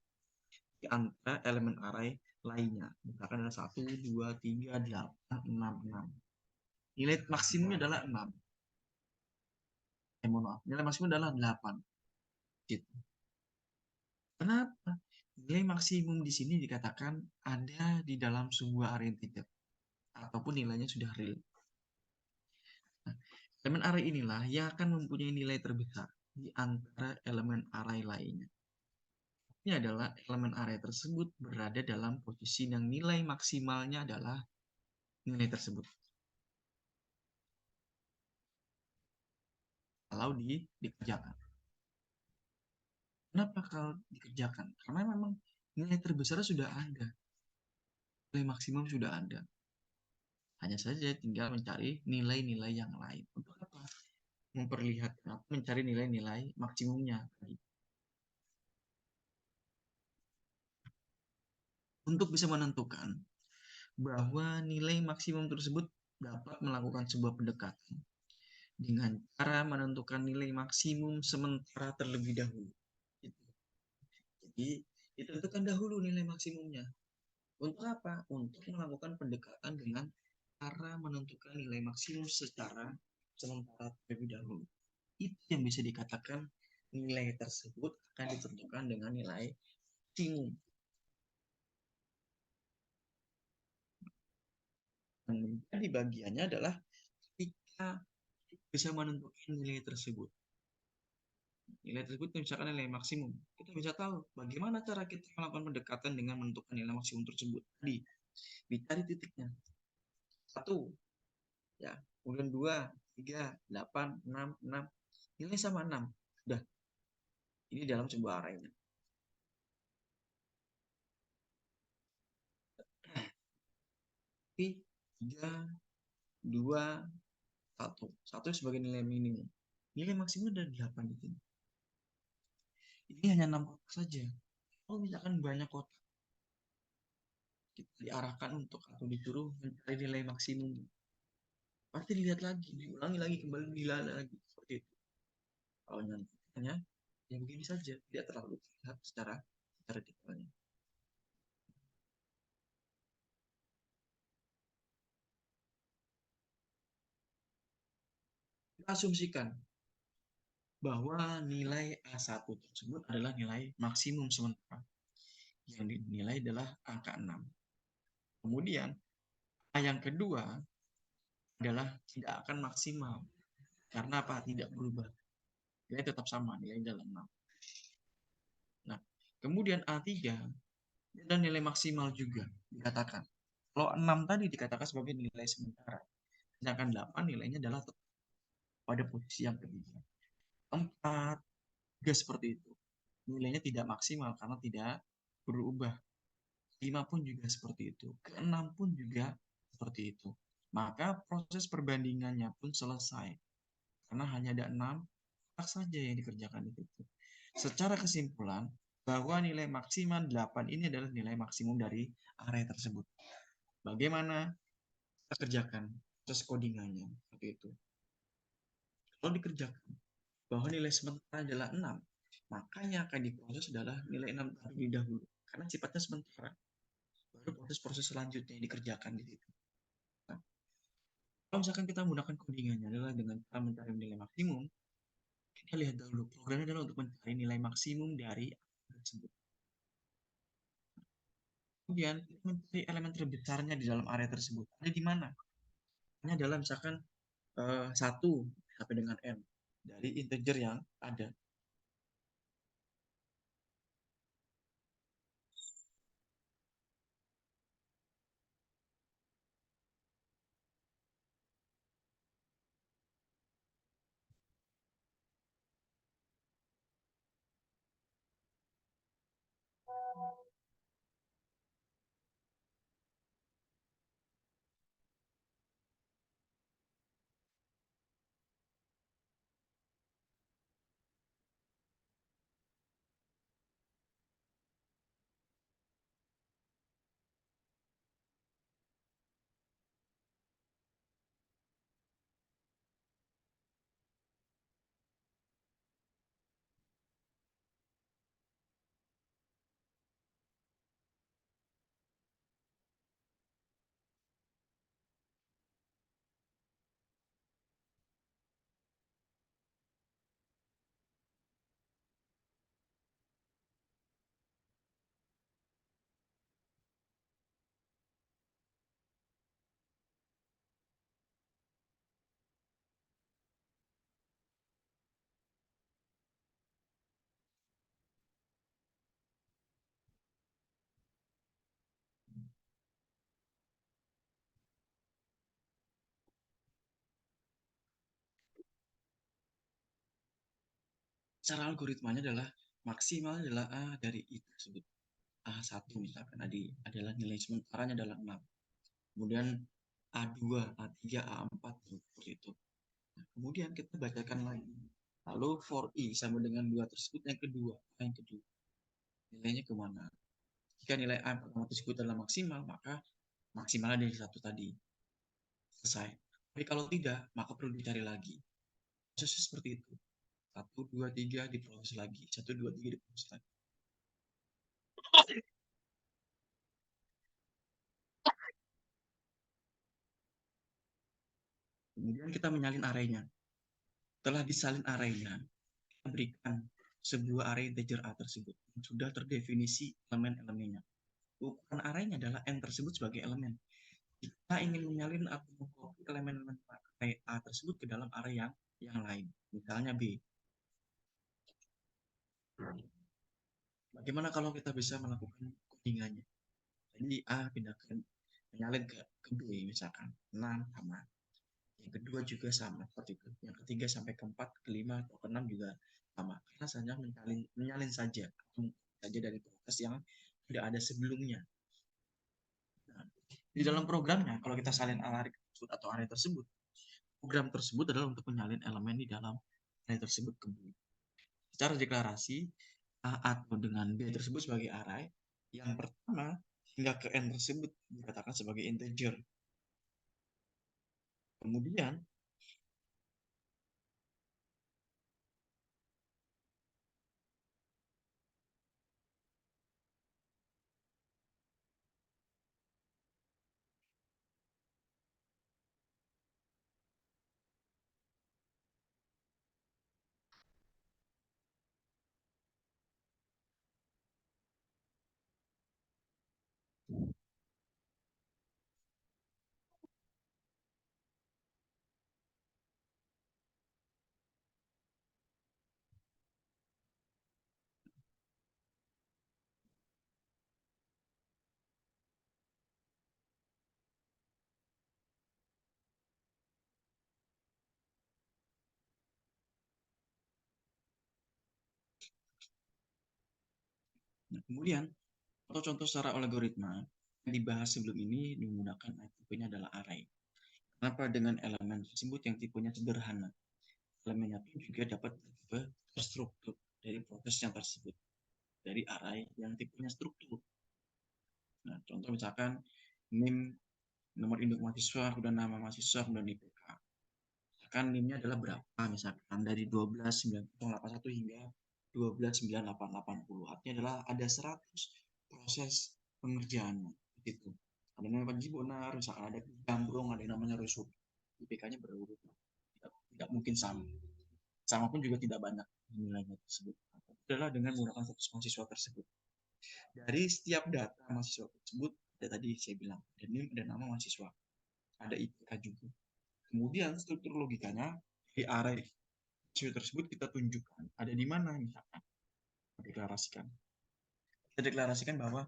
di antara elemen array lainnya. Misalkan ada 1, 2, 3, 8, 6, 6. Nilai maksimumnya adalah 6. Mohon maaf, nilai maksimum adalah 8. Gitu. Kenapa? Nilai maksimum di sini dikatakan ada di dalam sebuah array integer ataupun nilainya sudah real. Nah, elemen array inilah yang akan mempunyai nilai terbesar di antara elemen array lainnya. Ini adalah elemen array tersebut berada dalam posisi yang nilai maksimalnya adalah nilai tersebut. Kalau dikerjakan. Kenapa kalau dikerjakan? Karena memang nilai terbesar sudah ada. Nilai maksimum sudah ada. Hanya saja tinggal mencari nilai-nilai yang lain. Untuk apa? Memperlihatkan atau mencari nilai-nilai maksimumnya. Untuk bisa menentukan bahwa nilai maksimum tersebut dapat melakukan sebuah pendekatan dengan cara menentukan nilai maksimum sementara terlebih dahulu. Jadi ditentukan dahulu nilai maksimumnya. Untuk apa? Untuk melakukan pendekatan dengan cara menentukan nilai maksimum secara sementara terlebih dahulu. Itu yang bisa dikatakan nilai tersebut akan ditentukan dengan nilai maksimum. Dan menjadi bagiannya adalah ketika bisa menentukan nilai tersebut. Nilai tersebut misalkan nilai maksimum. Kita bisa tahu bagaimana cara kita melakukan pendekatan dengan menentukan nilai maksimum tersebut. Tadi dicari titiknya. 1, ya, kemudian 2, 3, 8, 6, 6. Nilai sama 6. Sudah. Ini dalam sebuah array. 3, 2, 1. 1 sebagai nilai minimum. Nilai maksimum ada 8 di sini. Ini hanya 6 kotak saja. Kalau misalkan banyak kotak, kita diarahkan untuk atau disuruh mencari nilai maksimum. Pasti dilihat lagi, diulangi lagi, kembali dilihat lagi. Seperti itu. Kalau nantinya, ya begini saja. Tidak terlalu terlihat secara detailnya. Kita asumsikan bahwa nilai A1 tersebut adalah nilai maksimum sementara. Yang dinilai adalah angka 6. Kemudian, A yang kedua adalah tidak akan maksimal. Karena apa? Tidak berubah. Nilai tetap sama, nilai dalam 6. Nah, kemudian A3 dan nilai maksimal juga dikatakan. Kalau 6 tadi dikatakan sebagai nilai sementara, sedangkan 8 nilainya adalah pada posisi yang ketiga. 4 juga seperti itu. Nilainya tidak maksimal karena tidak berubah. 5 pun juga seperti itu. Ke-6 pun juga seperti itu. Maka proses perbandingannya pun selesai. Karena hanya ada 6 saja yang dikerjakan itu. Secara kesimpulan, bahwa nilai maksimal 8 ini adalah nilai maksimum dari array tersebut. Bagaimana kita kerjakan proses codingannya seperti itu. Kalau dikerjakan bahwa nilai sementara adalah 6, maka yang akan diproses adalah nilai 6 terlebih dahulu karena sifatnya sementara. Baru proses-proses selanjutnya yang dikerjakan di situ. Nah, kalau misalkan kita menggunakan codingannya adalah dengan cara mencari nilai maksimum, kita lihat dahulu programnya adalah untuk mencari nilai maksimum dari array tersebut. Kemudian mencari elemen terbesarnya di dalam area tersebut. Ada di mana? Ini adalah misalkan 1 sampai dengan n dari integer yang ada. Cara algoritmanya adalah maksimal adalah A dari I tersebut. A1 misalkan adalah nilai sementaranya adalah 6. Kemudian A2, A3, A4 seperti itu. Nah, kemudian kita bacakan lagi. Lalu for I sama dengan 2 tersebut yang kedua. Yang kedua. Nilainya kemana? Jika nilai A pertama tersebut adalah maksimal, maka maksimalnya dari 1 tadi. Selesai. Tapi kalau tidak, maka perlu dicari lagi. Prosesnya seperti itu. 1, 2, 3 diproses lagi. 1, 2, 3 diproses lagi. Kemudian kita menyalin arraynya. Setelah disalin arraynya, kita berikan sebuah array integer A tersebut yang sudah terdefinisi elemen-elemennya. Ukuran arraynya adalah n tersebut sebagai elemen. Kita ingin menyalin atau mengcopy elemen-elemen array A tersebut ke dalam array yang lain. Misalnya B. Bagaimana kalau kita bisa melakukan codingannya? Jadi A pindahkan menyalin ke B misalkan 6 sama. Yang kedua juga sama seperti itu. Yang ketiga sampai keempat, kelima atau keenam juga sama. Karena saja menyalin saja saja dari proses yang tidak ada sebelumnya. Nah, di dalam programnya kalau kita salin array tersebut atau array tersebut, program tersebut adalah untuk menyalin elemen di dalam array tersebut ke B. Secara deklarasi A atau dengan B tersebut sebagai array yang pertama hingga ke n tersebut dikatakan sebagai integer. Kemudian Nah, kemudian contoh-contoh secara algoritma yang dibahas sebelum ini menggunakan tipenya adalah array. Kenapa dengan elemen tersebut yang tipenya sederhana? Elemennya pun juga dapat bertipe terstruktur dari prosesnya tersebut, dari array yang tipenya struktur. Nah, contoh misalkan NIM, nomor induk mahasiswa, kemudian nama mahasiswa, kemudian IPK. Misalkan NIM-nya adalah berapa, misalkan dari 12.9081 hingga 12.9880. Artinya adalah ada 100 proses pengerjaannya. Gitu. Ada namanya wajib benar, misalkan ada gambung, ada yang namanya result. IPK-nya berurut. Tidak mungkin sama. Sama pun juga tidak banyak nilainya tersebut. Adalah dengan menggunakan status mahasiswa tersebut. Dari setiap data mahasiswa tersebut, ada tadi saya bilang, ada NIM, ada nama mahasiswa, ada IPK juga. Kemudian struktur logikanya di array mahasiswa tersebut kita tunjukkan ada di mana, misalkan deklarasikan. Kita deklarasikan bahwa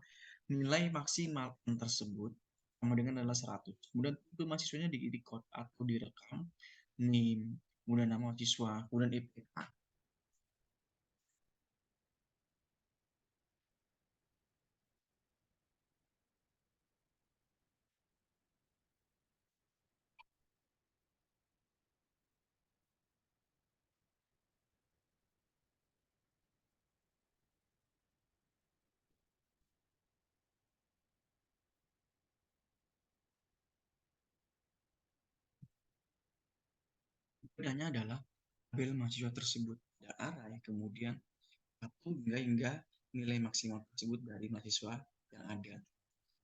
nilai maksimal tersebut sama dengan adalah 100. Kemudian itu mahasiswanya di code atau direkam, NIM, kemudian nama mahasiswa, kemudian IPK. Bedanya adalah tabel mahasiswa tersebut dan array, kemudian satu hingga nilai maksimal tersebut dari mahasiswa yang ada.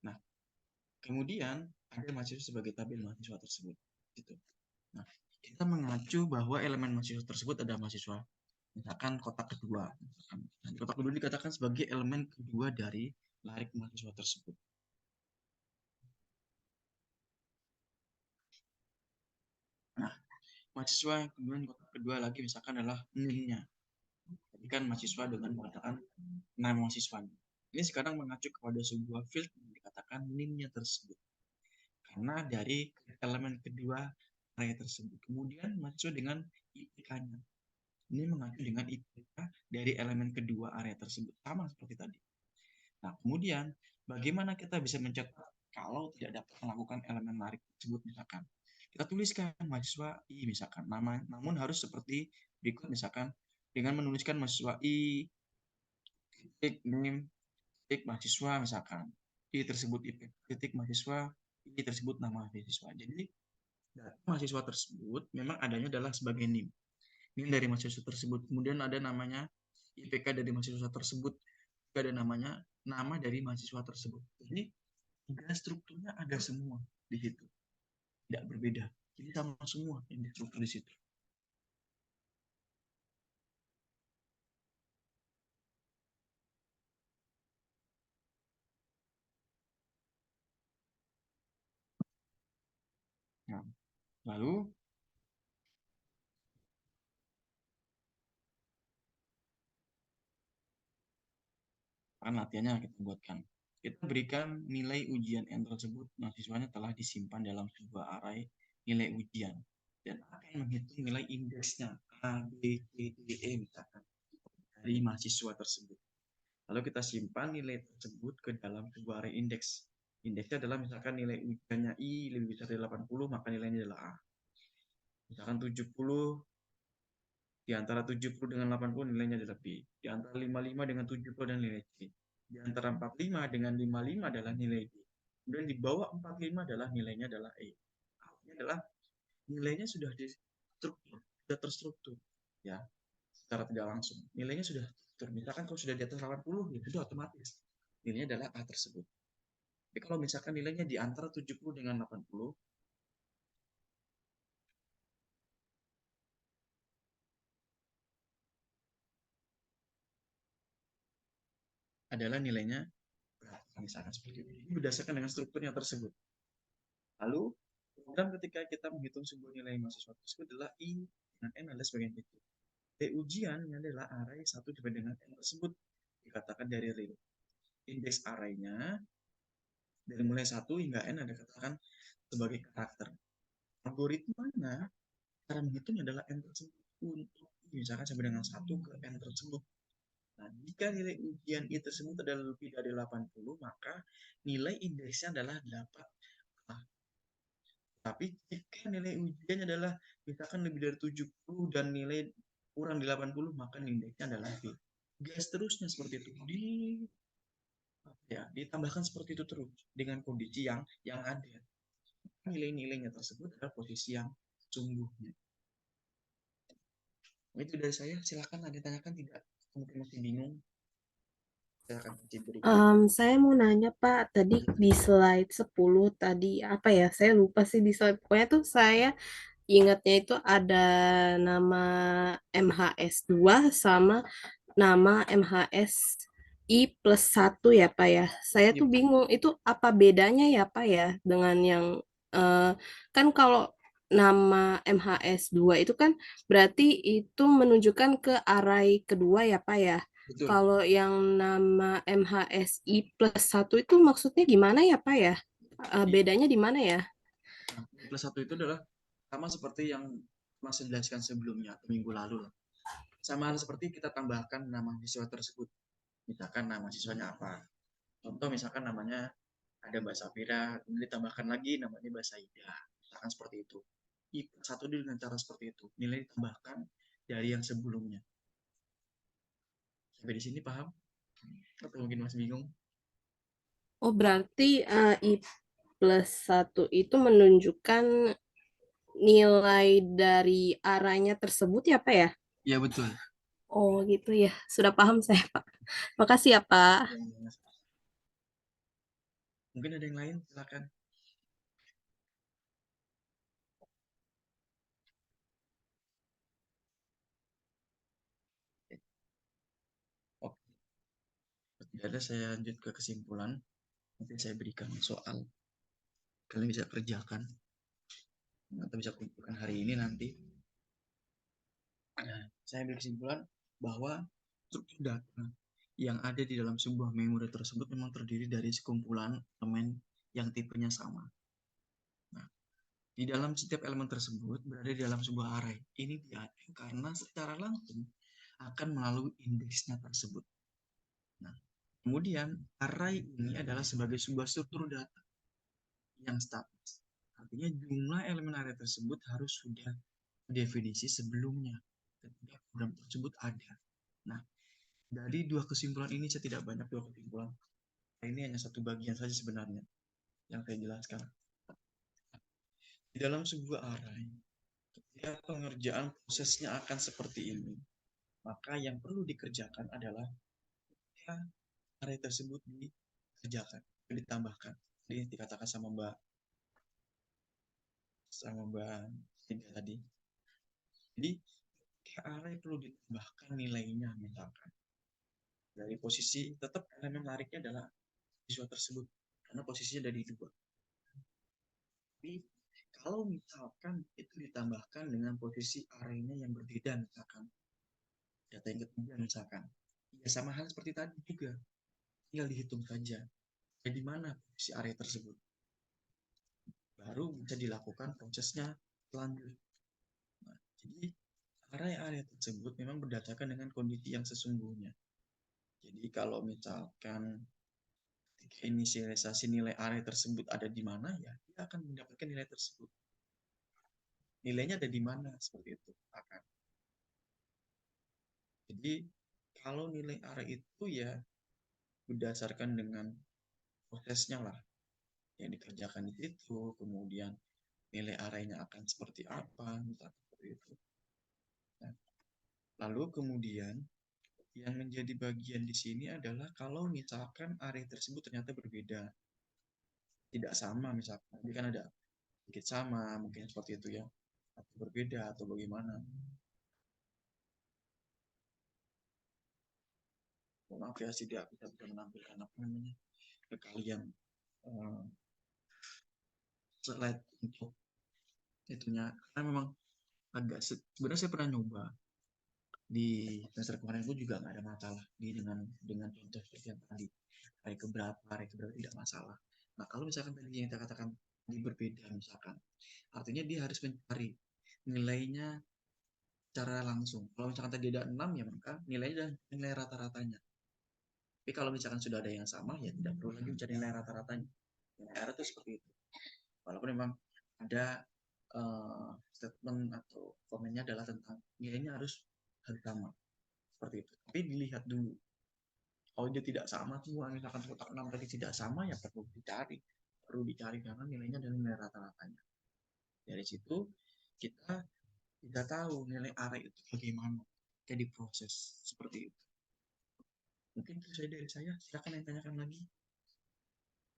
Nah, kemudian ada mahasiswa sebagai tabel mahasiswa tersebut. Gitu. Nah, kita mengacu bahwa elemen mahasiswa tersebut ada mahasiswa. Misalkan kotak kedua. Kotak kedua dikatakan sebagai elemen kedua dari larik mahasiswa tersebut. Nah, mahasiswa yang kemudian kotak kedua lagi misalkan adalah NIM-nya. Jadi kan mahasiswa dengan mengatakan nama mahasiswanya. Ini sekarang mengacu kepada sebuah field yang dikatakan NIM-nya tersebut. Karena dari elemen kedua area tersebut. Kemudian mahasiswa dengan IPK-nya. Ini mengacu dengan IPK dari elemen kedua area tersebut. Sama seperti tadi. Nah, kemudian bagaimana kita bisa mencatat kalau tidak dapat melakukan elemen larik tersebut misalkan. Kita tuliskan mahasiswa I misalkan. Namun harus seperti berikut misalkan dengan menuliskan mahasiswa I titik NIM titik mahasiswa misalkan. I tersebut IP titik mahasiswa, I tersebut nama mahasiswa. Jadi data mahasiswa tersebut memang adanya adalah sebagai NIM. NIM dari mahasiswa tersebut. Kemudian ada namanya IPK dari mahasiswa tersebut. Juga ada namanya nama dari mahasiswa tersebut. Jadi tiga strukturnya ada semua di situ. Tidak berbeda. Jadi sama semua yang di struktur di situ. Nah, lalu kan latihannya kita buatkan. Kita berikan nilai ujian N tersebut, mahasiswanya telah disimpan dalam sebuah array nilai ujian dan akan menghitung nilai indeksnya A, B, C, D, E misalkan dari mahasiswa tersebut. Lalu kita simpan nilai tersebut ke dalam sebuah array indeks. Indeksnya adalah misalkan nilai ujiannya I lebih besar dari 80, maka nilainya adalah A. Misalkan 70, di antara 70 dengan 80 nilainya adalah B. Di antara 55 dengan 70 adalah nilai C. Di antara 45 dengan 55 adalah nilai D. Kemudian di bawah 45 adalah nilainya adalah E. Artinya adalah nilainya sudah distruktur, sudah terstruktur. Ya, secara tidak langsung. Nilainya sudah terstruktur. Misalkan kalau sudah di atas 80, ya sudah otomatis. Nilainya adalah A tersebut. Tapi kalau misalkan nilainya di antara 70 dengan 80, adalah nilainya berapa, misalkan seperti itu. Ini berdasarkan dengan strukturnya tersebut. Lalu, program ketika kita menghitung sebuah nilai mahasiswa tersebut adalah I dengan N adalah sebagian itu. D ujian adalah array 1 dibanding dengan N tersebut. Dikatakan dari real. Indeks array-nya dari mulai 1 hingga N ada katakan sebagai karakter. Algoritmanya, cara menghitungnya adalah N tersebut untuk misalkan sampai dengan 1 ke N tersebut. Nah, jika nilai ujian I tersebut adalah lebih dari 80, maka nilai indeksnya adalah dapat A. Tapi jika nilai ujiannya adalah misalkan lebih dari 70 dan nilai kurang di 80, maka indeksnya adalah B. Gas terusnya seperti itu. Ditambahkan seperti itu terus dengan kondisi yang ada. Nilai-nilainya tersebut adalah posisi yang sungguhnya. Itu dari saya. Silakan ada tanyakan tidak? Mungkin masih bingung. Silakan diberikan. Saya mau nanya Pak, tadi di slide 10 tadi apa ya? Saya lupa sih di slide. Pokoknya tuh saya ingatnya itu ada nama MHS 2 sama nama MHSI+1 ya Pak ya. Saya Iya tuh betul. bingung itu apa bedanya ya Pak ya dengan yang eh, kan kalau nama MHS 2 itu kan berarti itu menunjukkan ke array kedua ya Pak ya. Betul. Kalau yang nama MHSI+1 itu maksudnya gimana ya Pak ya? Iya. Bedanya di mana ya? Nah, plus satu itu adalah sama seperti yang Mas jelaskan sebelumnya atau minggu lalu lah. Sama seperti kita tambahkan nama siswa tersebut. Misalkan nama siswanya apa. Contoh misalkan namanya ada Mbak Safira, kemudian ditambahkan lagi namanya Mbak Saida. Misalkan seperti itu. I+1 dengan cara seperti itu. Nilai ditambahkan dari yang sebelumnya. Sampai di sini paham? Atau mungkin masih bingung? Oh, berarti I+1 itu menunjukkan nilai dari arahnya tersebut ya, Pak ya? Iya betul. Oh, gitu ya. Sudah paham saya, Pak. Makasih ya, Pak. Mungkin ada yang lain, silakan. Oke, tidak ada, saya lanjut ke kesimpulan. Nanti saya berikan soal. Kalian bisa kerjakan atau bisa kumpulkan hari ini nanti. Nah, saya ambil kesimpulan bahwa struktur data yang ada di dalam sebuah memori tersebut memang terdiri dari sekumpulan elemen yang tipenya sama. Nah, di dalam setiap elemen tersebut berada di dalam sebuah array. Ini diatur karena secara langsung akan melalui indeksnya tersebut. Nah, kemudian array ini adalah sebagai sebuah struktur data yang statis. Artinya jumlah elemen array tersebut harus sudah definisi sebelumnya ketika program tersebut ada. Nah, dari dua kesimpulan ini saya tidak banyak dua kesimpulan. Ini hanya satu bagian saja sebenarnya yang saya jelaskan. Di dalam sebuah array, ketika pengerjaan prosesnya akan seperti ini, maka yang perlu dikerjakan adalah ketika array tersebut dikerjakan, ditambahkan. Jadi dikatakan sama Mbak Tiga tadi. Jadi array perlu ditambahkan nilainya misalkan. Dari posisi tetap elemen menariknya adalah siswa tersebut karena posisinya dari dua. Tapi kalau misalkan itu ditambahkan dengan posisi arraynya yang berbeda misalkan data yang ketiga misalkan ya sama hal seperti tadi juga tinggal dihitung saja di mana posisi array tersebut baru bisa dilakukan prosesnya lanjut. Nah, jadi array-array tersebut memang berdasarkan dengan kondisi yang sesungguhnya. Jadi kalau misalkan ketika inisialisasi nilai array tersebut ada di mana ya dia akan mendapatkan nilai tersebut. Nilainya ada di mana seperti itu akan. Jadi kalau nilai array itu ya berdasarkan dengan prosesnya lah yang dikerjakan di situ, kemudian nilai arraynya akan seperti apa, seperti itu. Nah, lalu kemudian yang menjadi bagian di sini adalah kalau misalkan array tersebut ternyata berbeda, tidak sama misalkan, ini kan ada sedikit sama, mungkin seperti itu ya, atau berbeda atau bagaimana. Maaf ya, tidak bisa menampilkan apa namanya ke kalian slide untuk itunya, karena memang agak sebenarnya saya pernah nyoba di semester kemarin pun juga nggak ada masalah dengan contoh seperti yang tadi hari keberapa tidak masalah. Nah kalau misalkan tadi yang kita katakan ini berbeda misalkan artinya dia harus mencari nilainya secara langsung. Kalau misalkan tadi ada 6 ya maka nilainya dan nilai rata-ratanya. Tapi kalau misalkan sudah ada yang sama ya tidak perlu lagi mencari nilai rata-ratanya. Nilai R itu seperti itu. Walaupun memang ada statement atau komennya adalah tentang nilainya harus sama seperti itu. Tapi dilihat dulu. Kalau dia tidak sama semua, misalkan kotak 6 tadi tidak sama ya perlu dicari karena nilainya adalah nilai rata-ratanya. Dari situ kita tidak tahu nilai array itu bagaimana jadi proses seperti itu. Mungkin itu saja dari saya. Silakan yang tanyakan lagi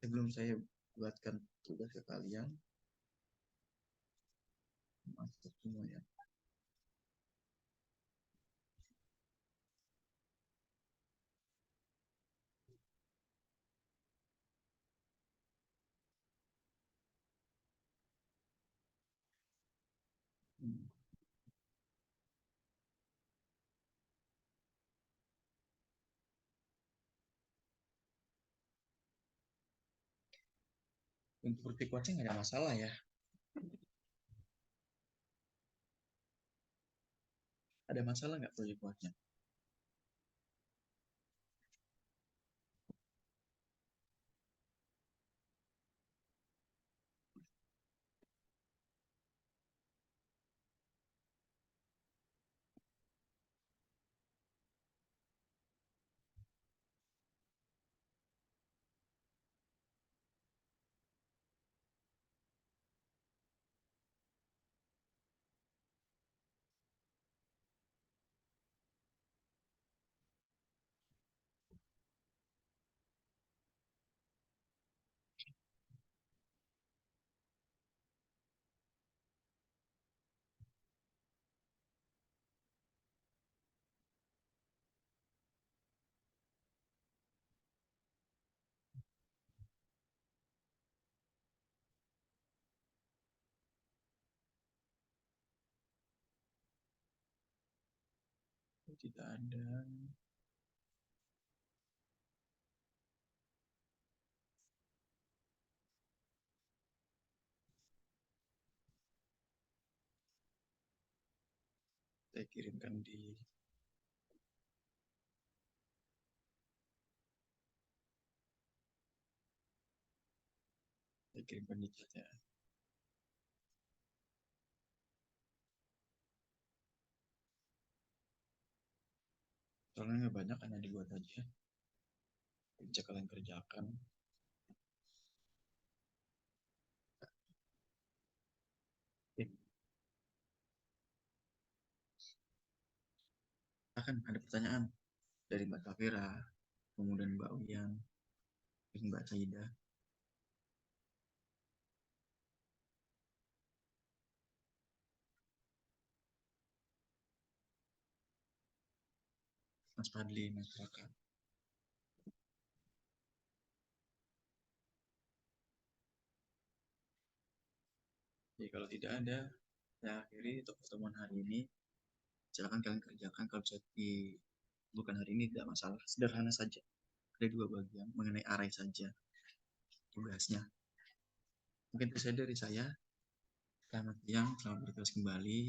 sebelum saya buatkan tugas ke kalian. Masuk semua ya. Untuk vertical nggak ada masalah ya. Ada masalah nggak vertical? Tidak ada. Saya kirimkan di chat ya. Soalnya nggak banyak, hanya dibuat aja. Bisa kalian kerjakan. Akan ada pertanyaan dari Mbak Kavira, kemudian Mbak Uyan, dan Mbak Saida. Mas Fadli, Mas Raka. Jadi kalau tidak ada, saya akhiri untuk pertemuan hari ini. Silakan kalian kerjakan kalau bisa bukan hari ini tidak masalah. Sederhana saja. Ada 2 bagian mengenai array saja tugasnya. Mungkin itu saja dari saya. Selamat siang, selamat bertugas kembali.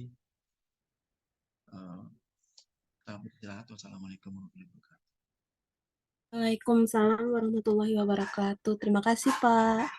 Selamat beristirahat. Wassalamualaikum warahmatullahi wabarakatuh. Waalaikumsalam warahmatullahi wabarakatuh. Terima kasih, Pak.